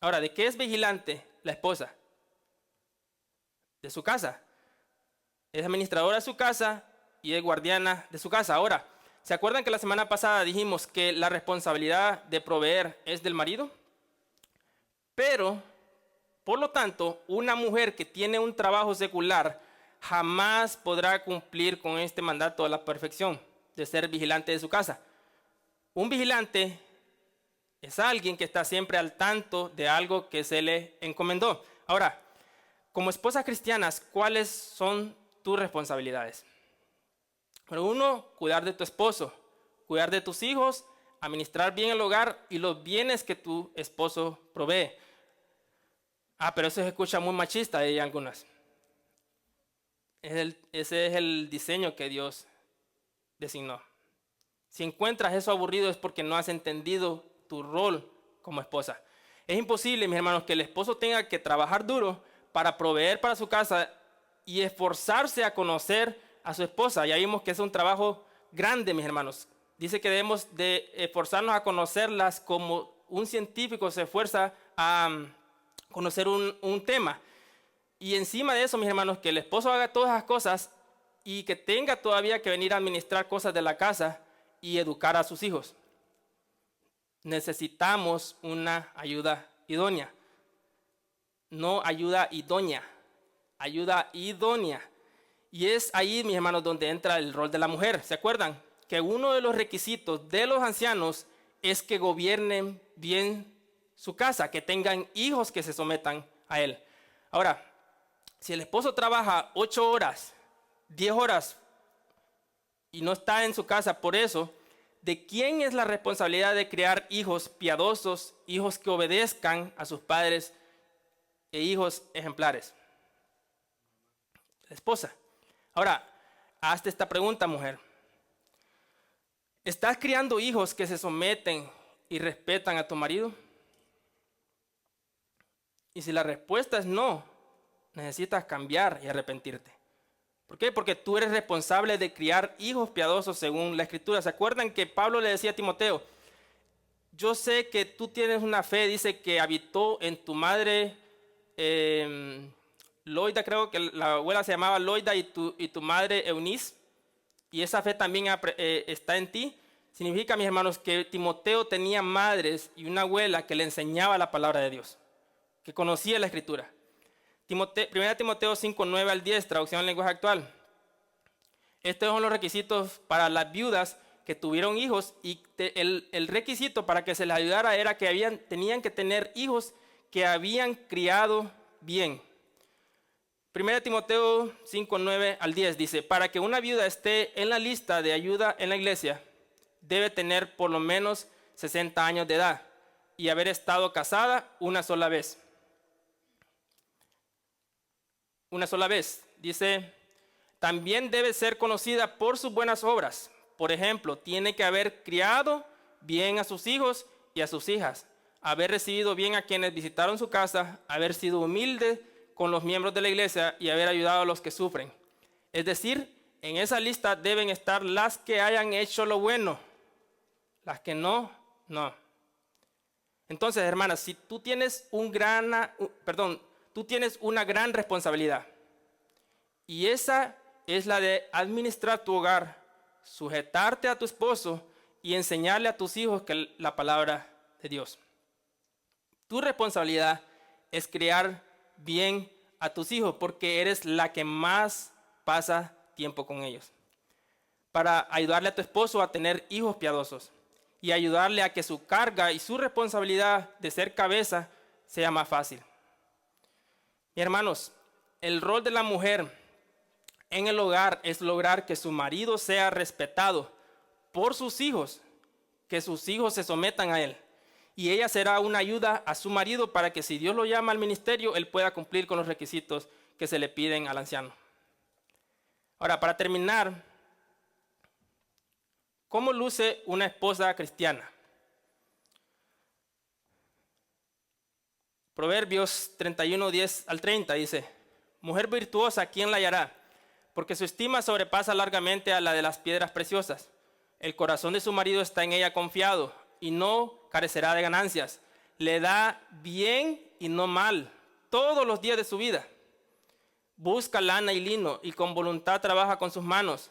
Ahora, ¿de qué es vigilante la esposa? De su casa. Es administradora de su casa y es guardiana de su casa. Ahora, ¿se acuerdan que la semana pasada dijimos que la responsabilidad de proveer es del marido? Pero, por lo tanto, una mujer que tiene un trabajo secular jamás podrá cumplir con este mandato a la perfección de ser vigilante de su casa. Un vigilante es alguien que está siempre al tanto de algo que se le encomendó. Ahora, como esposas cristianas, ¿cuáles son tus responsabilidades? Número 1, cuidar de tu esposo, cuidar de tus hijos, administrar bien el hogar y los bienes que tu esposo provee. Pero eso se escucha muy machista de algunas. Ese es el diseño que Dios designó. Si encuentras eso aburrido es porque no has entendido tu rol como esposa. Es imposible, mis hermanos, que el esposo tenga que trabajar duro para proveer para su casa y esforzarse a conocer a su esposa. Ya vimos que es un trabajo grande, mis hermanos. Dice que debemos de esforzarnos a conocerlas como un científico se esfuerza a conocer un tema. Y encima de eso, mis hermanos, que el esposo haga todas las cosas y que tenga todavía que venir a administrar cosas de la casa y educar a sus hijos. Necesitamos una ayuda idónea. No ayuda idónea, ayuda idónea. Y es ahí, mis hermanos, donde entra el rol de la mujer. ¿Se acuerdan? Que uno de los requisitos de los ancianos es que gobiernen bien su casa, que tengan hijos que se sometan a él. Ahora, si el esposo trabaja 8 horas, 10 horas y no está en su casa por eso, ¿de quién es la responsabilidad de criar hijos piadosos, hijos que obedezcan a sus padres e hijos ejemplares? La esposa. Ahora, hazte esta pregunta, mujer. ¿Estás criando hijos que se someten y respetan a tu marido? Y si la respuesta es no, necesitas cambiar y arrepentirte. ¿Por qué? Porque tú eres responsable de criar hijos piadosos según la Escritura. ¿Se acuerdan que Pablo le decía a Timoteo? Yo sé que tú tienes una fe, dice que habitó en tu madre Loida, creo que la abuela se llamaba Loida y tu madre Eunice, y esa fe también está en ti. Significa, mis hermanos, que Timoteo tenía madres y una abuela que le enseñaba la palabra de Dios, que conocía la Escritura. 1 Timoteo 5, 9 al 10, traducción en lenguaje actual. Estos son los requisitos para las viudas que tuvieron hijos, y el requisito para que se les ayudara era que tenían que tener hijos que habían criado bien. 1 Timoteo 5, 9 al 10 dice, para que una viuda esté en la lista de ayuda en la iglesia, debe tener por lo menos 60 años de edad y haber estado casada una sola vez. Una sola vez. Dice, también debe ser conocida por sus buenas obras. Por ejemplo, tiene que haber criado bien a sus hijos y a sus hijas, haber recibido bien a quienes visitaron su casa, haber sido humilde con los miembros de la iglesia y haber ayudado a los que sufren. Es decir, en esa lista deben estar las que hayan hecho lo bueno, las que no, no. Entonces, hermanas, si tú tienes tú tienes una gran responsabilidad, y esa es la de administrar tu hogar, sujetarte a tu esposo y enseñarle a tus hijos la palabra de Dios. Tu responsabilidad es criar bien a tus hijos porque eres la que más pasa tiempo con ellos. Para ayudarle a tu esposo a tener hijos piadosos y ayudarle a que su carga y su responsabilidad de ser cabeza sea más fácil. Mis hermanos, el rol de la mujer en el hogar es lograr que su marido sea respetado por sus hijos, que sus hijos se sometan a él. Y ella será una ayuda a su marido para que si Dios lo llama al ministerio, él pueda cumplir con los requisitos que se le piden al anciano. Ahora, para terminar, ¿cómo luce una esposa cristiana? Proverbios 31, 10 al 30 dice, mujer virtuosa, ¿quién la hallará? Porque su estima sobrepasa largamente a la de las piedras preciosas. El corazón de su marido está en ella confiado y no carecerá de ganancias. Le da bien y no mal todos los días de su vida. Busca lana y lino y con voluntad trabaja con sus manos.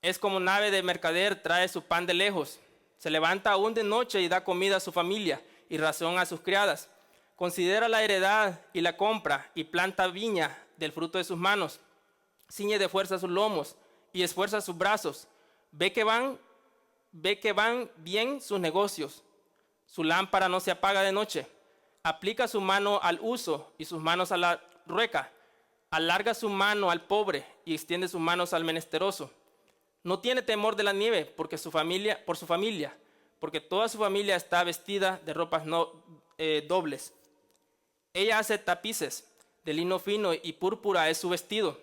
Es como nave de mercader, trae su pan de lejos. Se levanta aún de noche y da comida a su familia y ración a sus criadas. Considera la heredad y la compra y planta viña del fruto de sus manos. Ciñe de fuerza sus lomos y esfuerza sus brazos. Ve que van bien sus negocios. Su lámpara no se apaga de noche. Aplica su mano al uso y sus manos a la rueca. Alarga su mano al pobre y extiende sus manos al menesteroso. No tiene temor de la nieve por su familia, porque toda su familia está vestida de ropas dobles. Ella hace tapices de lino fino y púrpura es su vestido.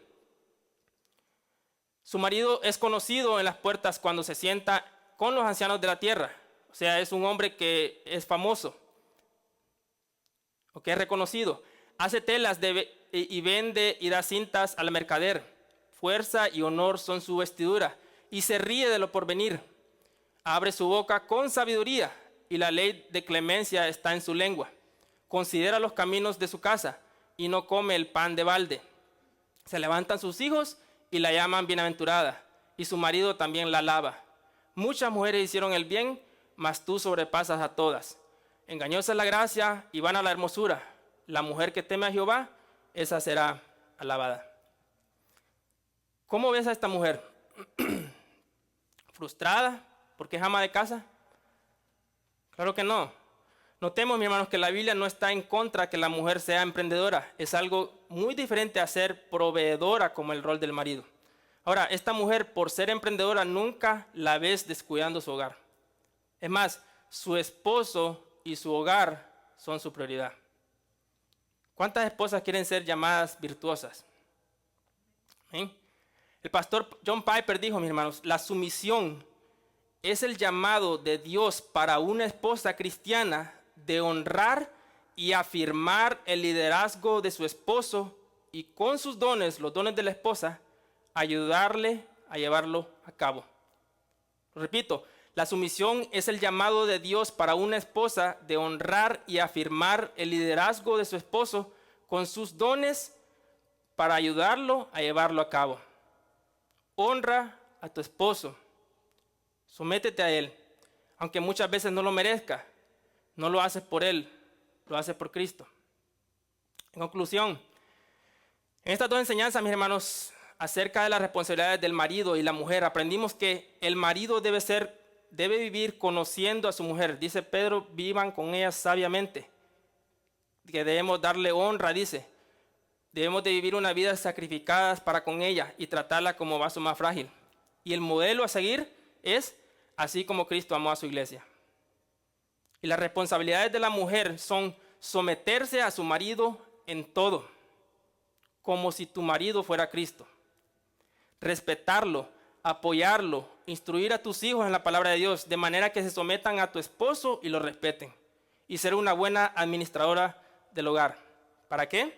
Su marido es conocido en las puertas cuando se sienta con los ancianos de la tierra. O sea, es un hombre que es famoso o que es reconocido. Hace telas y vende y da cintas al mercader. Fuerza y honor son su vestidura y se ríe de lo porvenir. Abre su boca con sabiduría y la ley de clemencia está en su lengua. Considera los caminos de su casa y no come el pan de balde. Se levantan sus hijos y la llaman bienaventurada, y su marido también la alaba. Muchas mujeres hicieron el bien, mas tú sobrepasas a todas. Engañosa es la gracia y vana la hermosura. La mujer que teme a Jehová, esa será alabada. ¿Cómo ves a esta mujer? ¿Frustrada porque es ama de casa? Claro que no. Notemos, mis hermanos, que la Biblia no está en contra de que la mujer sea emprendedora. Es algo muy diferente a ser proveedora como el rol del marido. Ahora, esta mujer, por ser emprendedora, nunca la ves descuidando su hogar. Es más, su esposo y su hogar son su prioridad. ¿Cuántas esposas quieren ser llamadas virtuosas? ¿Eh? El pastor John Piper dijo, mis hermanos, la sumisión es el llamado de Dios para una esposa cristiana de honrar y afirmar el liderazgo de su esposo y con sus dones, los dones de la esposa, ayudarle a llevarlo a cabo. Repito, la sumisión es el llamado de Dios para una esposa de honrar y afirmar el liderazgo de su esposo con sus dones para ayudarlo a llevarlo a cabo. Honra a tu esposo, sométete a él, aunque muchas veces no lo merezca. No lo haces por él, lo haces por Cristo. En conclusión, en estas dos enseñanzas, mis hermanos, acerca de las responsabilidades del marido y la mujer, aprendimos que el marido debe vivir conociendo a su mujer. Dice Pedro, vivan con ella sabiamente. Que debemos darle honra, dice. Debemos de vivir una vida sacrificada para con ella y tratarla como vaso más frágil. Y el modelo a seguir es así como Cristo amó a su iglesia. Y las responsabilidades de la mujer son someterse a su marido en todo, como si tu marido fuera Cristo. Respetarlo, apoyarlo, instruir a tus hijos en la palabra de Dios, de manera que se sometan a tu esposo y lo respeten. Y ser una buena administradora del hogar. ¿Para qué?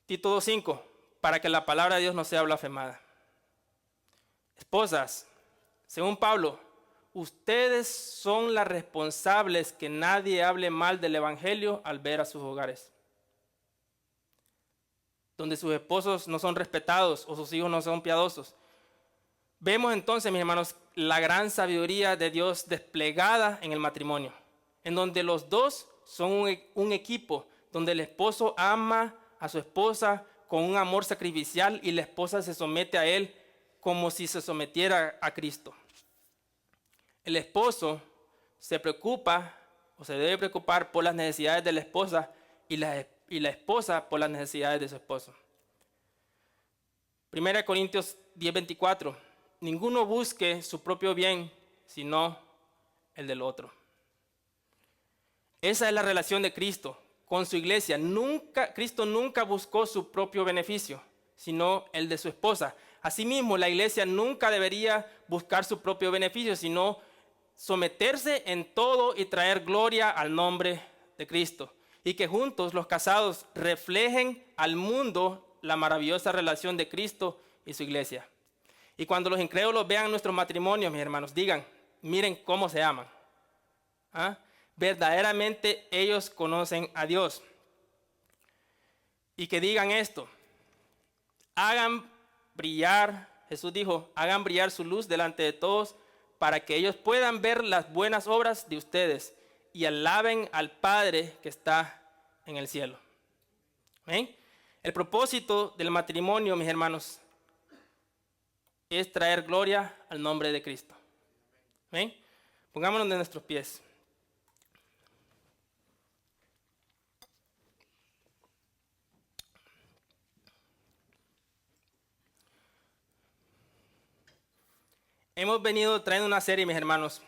Tito 2:5, para que la palabra de Dios no sea blasfemada. Esposas, según Pablo, ustedes son las responsables que nadie hable mal del evangelio al ver a sus hogares. Donde sus esposos no son respetados o sus hijos no son piadosos. Vemos entonces, mis hermanos, la gran sabiduría de Dios desplegada en el matrimonio, en donde los dos son un equipo, donde el esposo ama a su esposa con un amor sacrificial y la esposa se somete a él como si se sometiera a Cristo. El esposo se preocupa o se debe preocupar por las necesidades de la esposa y la esposa por las necesidades de su esposo. 1 Corintios 10:24. Ninguno busque su propio bien, sino el del otro. Esa es la relación de Cristo con su iglesia. Cristo nunca buscó su propio beneficio, sino el de su esposa. Asimismo, la iglesia nunca debería buscar su propio beneficio, sino someterse en todo y traer gloria al nombre de Cristo. Y que juntos los casados reflejen al mundo la maravillosa relación de Cristo y su iglesia. Y cuando los incrédulos vean nuestros matrimonios, mis hermanos, digan, miren cómo se aman. ¿Ah? Verdaderamente ellos conocen a Dios. Y que digan esto, hagan brillar, Jesús dijo, hagan brillar su luz delante de todos, para que ellos puedan ver las buenas obras de ustedes y alaben al Padre que está en el cielo. ¿Ven? El propósito del matrimonio, mis hermanos, es traer gloria al nombre de Cristo. ¿Ven? Pongámonos de nuestros pies. Hemos venido trayendo una serie, mis hermanos,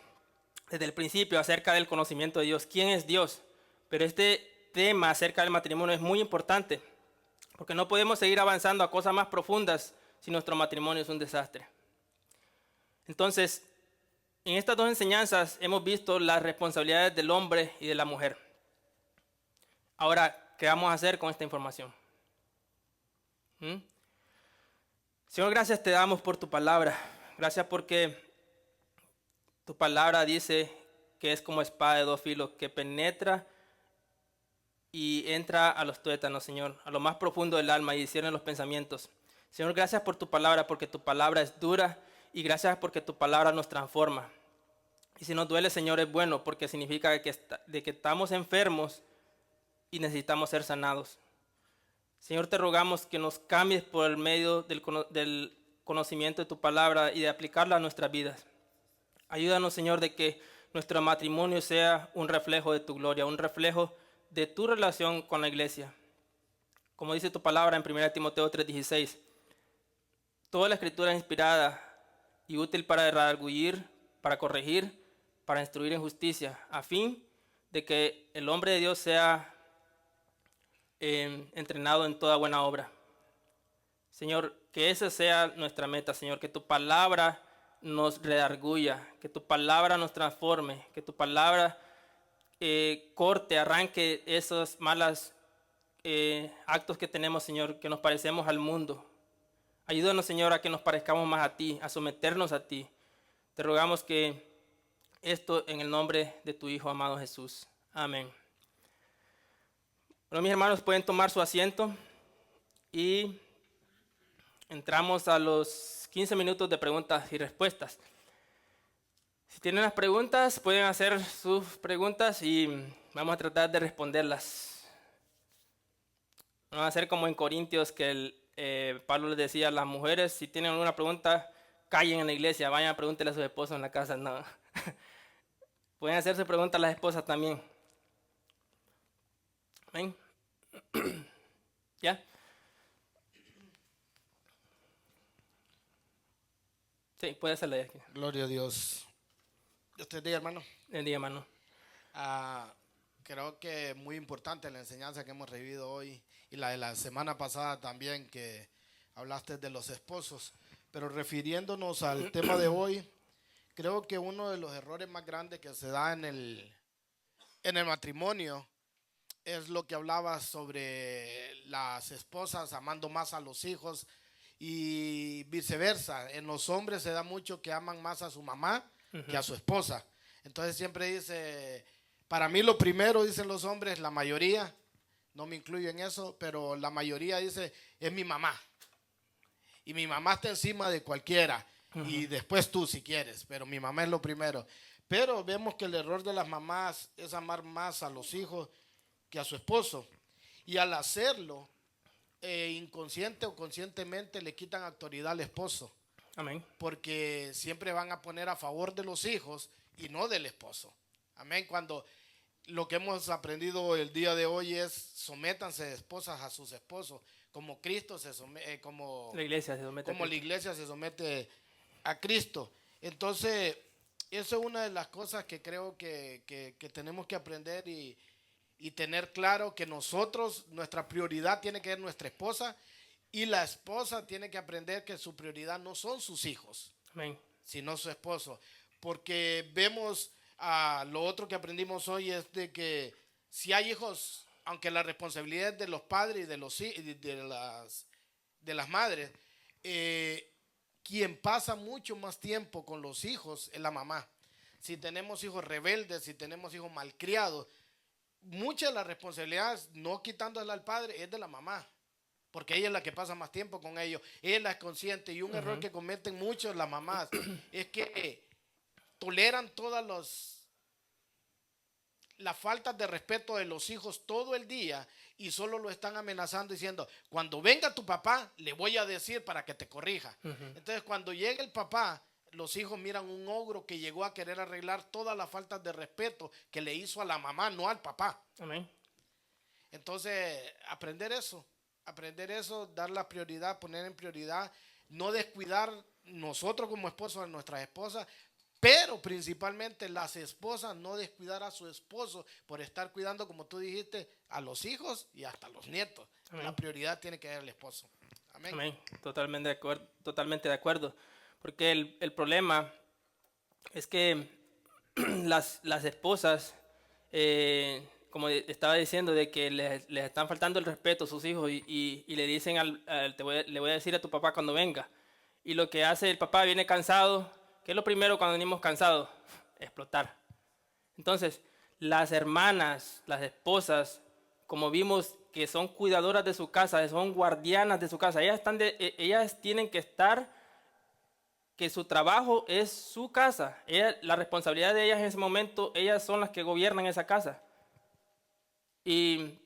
desde el principio acerca del conocimiento de Dios. ¿Quién es Dios? Pero este tema acerca del matrimonio es muy importante, porque no podemos seguir avanzando a cosas más profundas si nuestro matrimonio es un desastre. Entonces, en estas dos enseñanzas hemos visto las responsabilidades del hombre y de la mujer. Ahora, ¿qué vamos a hacer con esta información? Señor, gracias te damos por tu palabra. Gracias porque tu palabra dice que es como espada de dos filos, que penetra y entra a los tuétanos, Señor, a lo más profundo del alma y discierne los pensamientos. Señor, gracias por tu palabra, porque tu palabra es dura, y gracias porque tu palabra nos transforma. Y si nos duele, Señor, es bueno, porque significa de que estamos enfermos y necesitamos ser sanados. Señor, te rogamos que nos cambies por el medio del conocimiento de tu palabra y de aplicarla a nuestras vidas. Ayúdanos, Señor, de que nuestro matrimonio sea un reflejo de tu gloria, un reflejo de tu relación con la iglesia. Como dice tu palabra en 1 Timoteo 3:16, toda la escritura es inspirada y útil para redarguir, para corregir, para instruir en justicia, a fin de que el hombre de Dios sea entrenado en toda buena obra. Señor, que esa sea nuestra meta, Señor, que tu palabra nos redarguya, que tu palabra nos transforme, que tu palabra corte, arranque esos malos actos que tenemos, Señor, que nos parecemos al mundo. Ayúdanos, Señor, a que nos parezcamos más a ti, a someternos a ti. Te rogamos que esto en el nombre de tu Hijo amado Jesús. Amén. Bueno, mis hermanos, pueden tomar su asiento y entramos a los 15 minutos de preguntas y respuestas. Si tienen las preguntas, pueden hacer sus preguntas y vamos a tratar de responderlas. No va a ser como en Corintios que Pablo les decía a las mujeres, si tienen alguna pregunta, callen en la iglesia, vayan a preguntarle a sus esposos en la casa. No. Pueden hacerse preguntas a las esposas también. ¿Ven? ¿Ya? Sí, puede hacerla ya. Gloria a Dios. Dios te bendiga, hermano. Bendiga, hermano. Creo que es muy importante la enseñanza que hemos recibido hoy y la de la semana pasada también, que hablaste de los esposos. Pero refiriéndonos al tema de hoy, creo que uno de los errores más grandes que se da en el matrimonio es lo que hablaba sobre las esposas amando más a los hijos y viceversa. En los hombres se da mucho que aman más a su mamá que a su esposa. Entonces siempre dice, para mí lo primero, dicen los hombres, la mayoría, no me incluyo en eso, pero la mayoría dice, es mi mamá. Y mi mamá está encima de cualquiera. Y después tú si quieres, pero mi mamá es lo primero. Pero vemos que el error de las mamás es amar más a los hijos que a su esposo. Y al hacerlo, inconsciente o conscientemente le quitan autoridad al esposo. Amén. Porque siempre van a poner a favor de los hijos y no del esposo. Amén. Cuando lo que hemos aprendido el día de hoy es sométanse esposas a sus esposos, como Cristo se somete, como la iglesia se somete como la iglesia se somete a Cristo. Entonces, eso es una de las cosas que creo que tenemos que aprender y tener claro, que nosotros, nuestra prioridad tiene que ser nuestra esposa, y la esposa tiene que aprender que su prioridad no son sus hijos, Amén. sino su esposo. Porque vemos, lo otro que aprendimos hoy es de que si hay hijos, aunque la responsabilidad es de los padres y de las madres, quien pasa mucho más tiempo con los hijos es la mamá. Si tenemos hijos rebeldes, si tenemos hijos malcriados, mucha de la responsabilidad, no quitándole al padre, es de la mamá, porque ella es la que pasa más tiempo con ellos, ella es consciente. Y un error que cometen muchos las mamás es que toleran todas las faltas de respeto de los hijos todo el día, y solo lo están amenazando diciendo, cuando venga tu papá le voy a decir para que te corrija. Entonces cuando llega el papá, los hijos miran un ogro que llegó a querer arreglar todas las faltas de respeto que le hizo a la mamá, no al papá. Amén. Entonces, aprender eso, dar la prioridad, poner en prioridad, no descuidar nosotros como esposos a nuestras esposas, pero principalmente las esposas no descuidar a su esposo por estar cuidando, como tú dijiste, a los hijos y hasta a los nietos. Amén. La prioridad tiene que ser el esposo. Amén. Amén. Amén. Totalmente de acuerdo. Porque el problema es que las esposas, como estaba diciendo, de que les están faltando el respeto a sus hijos y le dicen, le voy a decir a tu papá cuando venga. Y lo que hace el papá, viene cansado. ¿Qué es lo primero cuando venimos cansados? Explotar. Entonces, las hermanas, las esposas, como vimos que son cuidadoras de su casa, son guardianas de su casa, ellas tienen que estar, que su trabajo es su casa. La responsabilidad de ellas en ese momento, ellas son las que gobiernan esa casa. Y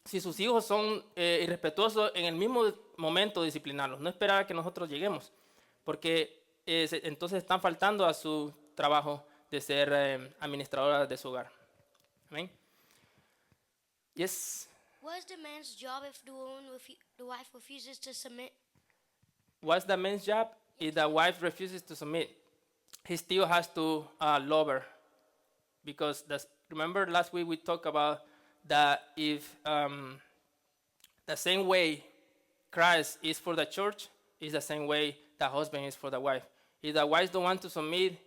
si sus hijos son irrespetuosos, en el mismo momento disciplinarlos, no esperar a que nosotros lleguemos, porque entonces están faltando a su trabajo de ser administradoras de su hogar. Amén. Yes. What is the man's job if the wife refuses to submit? What's the man's job? If the wife refuses to submit, he still has to love her. Because remember last week we talked about that if the same way Christ is for the church, is the same way the husband is for the wife. If the wife don't want to submit,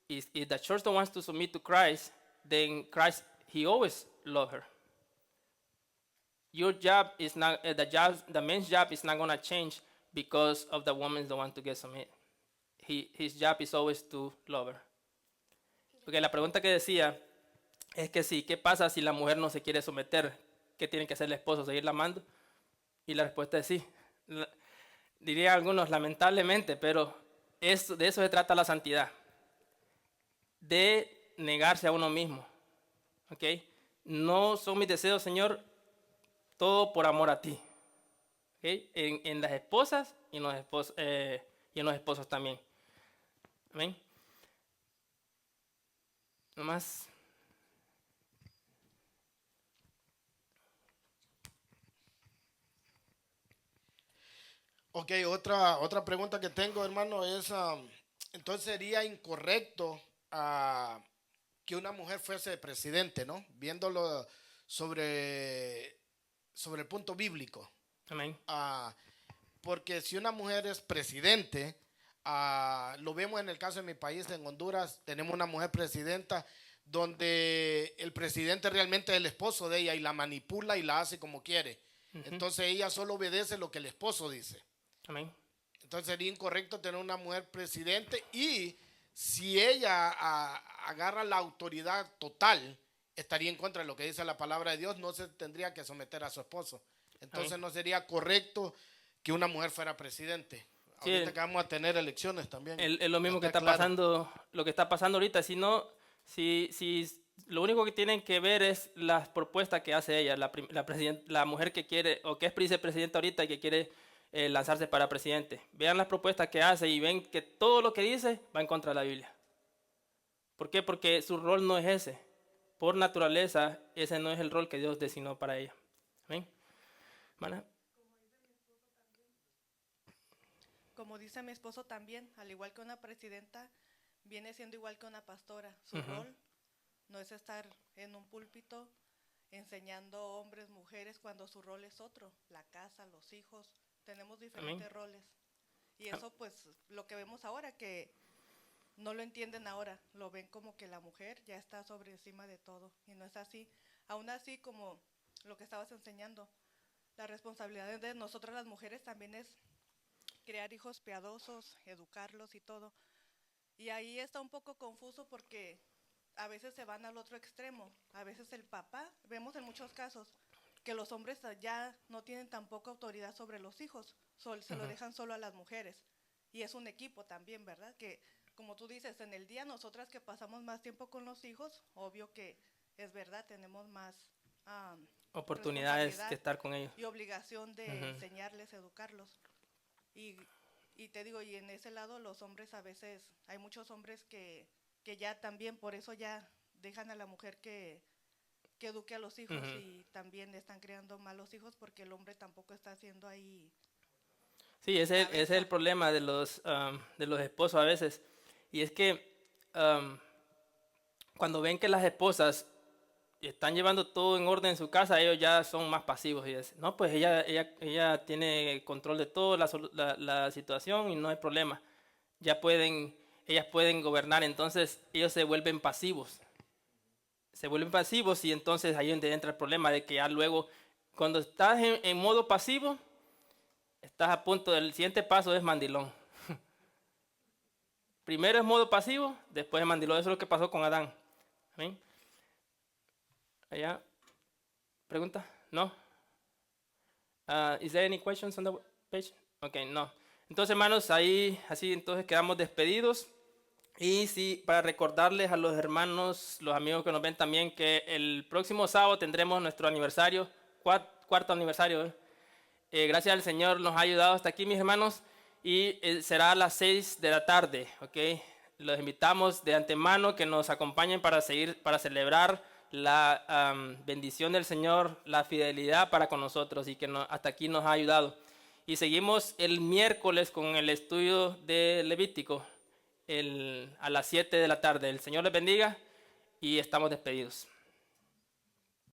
if the church don't want to submit to Christ, then Christ, he always loved her. Your job is not, the man's job is not going to change because of the woman don't want to get submit. His job is always to love her. Porque la pregunta que decía es que sí, ¿qué pasa si la mujer no se quiere someter? ¿Qué tiene que hacer el esposo? ¿Seguirla amando? Y la respuesta es sí. Diría algunos, lamentablemente, pero de eso se trata la santidad. De negarse a uno mismo. ¿Ok? No son mis deseos, Señor, todo por amor a ti. ¿Okay? En las esposas y en los esposos también. Amén. Nomás. Ok, otra pregunta que tengo, hermano, es, entonces sería incorrecto que una mujer fuese presidente, ¿no? Viéndolo sobre el punto bíblico. Amén. Porque si una mujer es presidente, lo vemos en el caso de mi país, en Honduras, tenemos una mujer presidenta donde el presidente realmente es el esposo de ella y la manipula y la hace como quiere. Entonces ella solo obedece lo que el esposo dice. Amén. Entonces sería incorrecto tener una mujer presidente y si ella agarra la autoridad total, estaría en contra de lo que dice la palabra de Dios, no se tendría que someter a su esposo. Entonces no sería correcto que una mujer fuera presidente. Sí, ahorita que vamos a tener elecciones también. Es lo mismo que está claro. pasando, lo que está pasando ahorita. Si lo único que tienen que ver es las propuestas que hace ella, la mujer que quiere, o que es vicepresidenta ahorita y que quiere lanzarse para presidente. Vean las propuestas que hace y ven que todo lo que dice va en contra de la Biblia. ¿Por qué? Porque su rol no es ese. Por naturaleza, ese no es el rol que Dios designó para ella. ¿Amén? ¿Mana? Como dice mi esposo también, al igual que una presidenta, viene siendo igual que una pastora. Su rol no es estar en un púlpito enseñando hombres, mujeres, cuando su rol es otro, la casa, los hijos, tenemos diferentes roles. Y eso pues lo que vemos ahora, que no lo entienden ahora, lo ven como que la mujer ya está sobre encima de todo, y no es así. Aún así, como lo que estabas enseñando, la responsabilidad de nosotras las mujeres también es crear hijos piadosos, educarlos y todo. Y ahí está un poco confuso porque a veces se van al otro extremo. A veces el papá, vemos en muchos casos, que los hombres ya no tienen tan poca autoridad sobre los hijos, se lo dejan solo a las mujeres. Y es un equipo también, ¿verdad? Que, como tú dices, en el día nosotras que pasamos más tiempo con los hijos, obvio que es verdad, tenemos más oportunidades que estar con ellos. y obligación de enseñarles, educarlos. Y te digo, y en ese lado los hombres a veces, hay muchos hombres que ya también, por eso ya dejan a la mujer que eduque a los hijos y también están creando malos hijos porque el hombre tampoco está haciendo ahí. Sí, ese es el problema de los esposos a veces. Y es que cuando ven que las esposas están llevando todo en orden en su casa, ellos ya son más pasivos. Y dicen, no, pues ella tiene control de todo, la situación y no hay problema. Ellas pueden gobernar, entonces ellos se vuelven pasivos. Se vuelven pasivos y entonces ahí es donde entra el problema de que ya luego, cuando estás en modo pasivo, estás a punto del siguiente paso es mandilón. Primero es modo pasivo, después es mandilón. Eso es lo que pasó con Adán. ¿Amén? Allá. ¿Pregunta? No. Is there any questions on the page? Okay, no. Entonces, hermanos, ahí así entonces quedamos despedidos. Y sí, para recordarles a los hermanos, los amigos que nos ven también, que el próximo sábado tendremos nuestro aniversario, cuarto aniversario. Gracias al Señor nos ha ayudado hasta aquí, mis hermanos. Y será a las 6 de la tarde, ¿ok? Los invitamos de antemano que nos acompañen para celebrar la bendición del Señor, la fidelidad para con nosotros y que hasta aquí nos ha ayudado. Y seguimos el miércoles con el estudio de Levítico a las 7 de la tarde. El Señor les bendiga y estamos despedidos.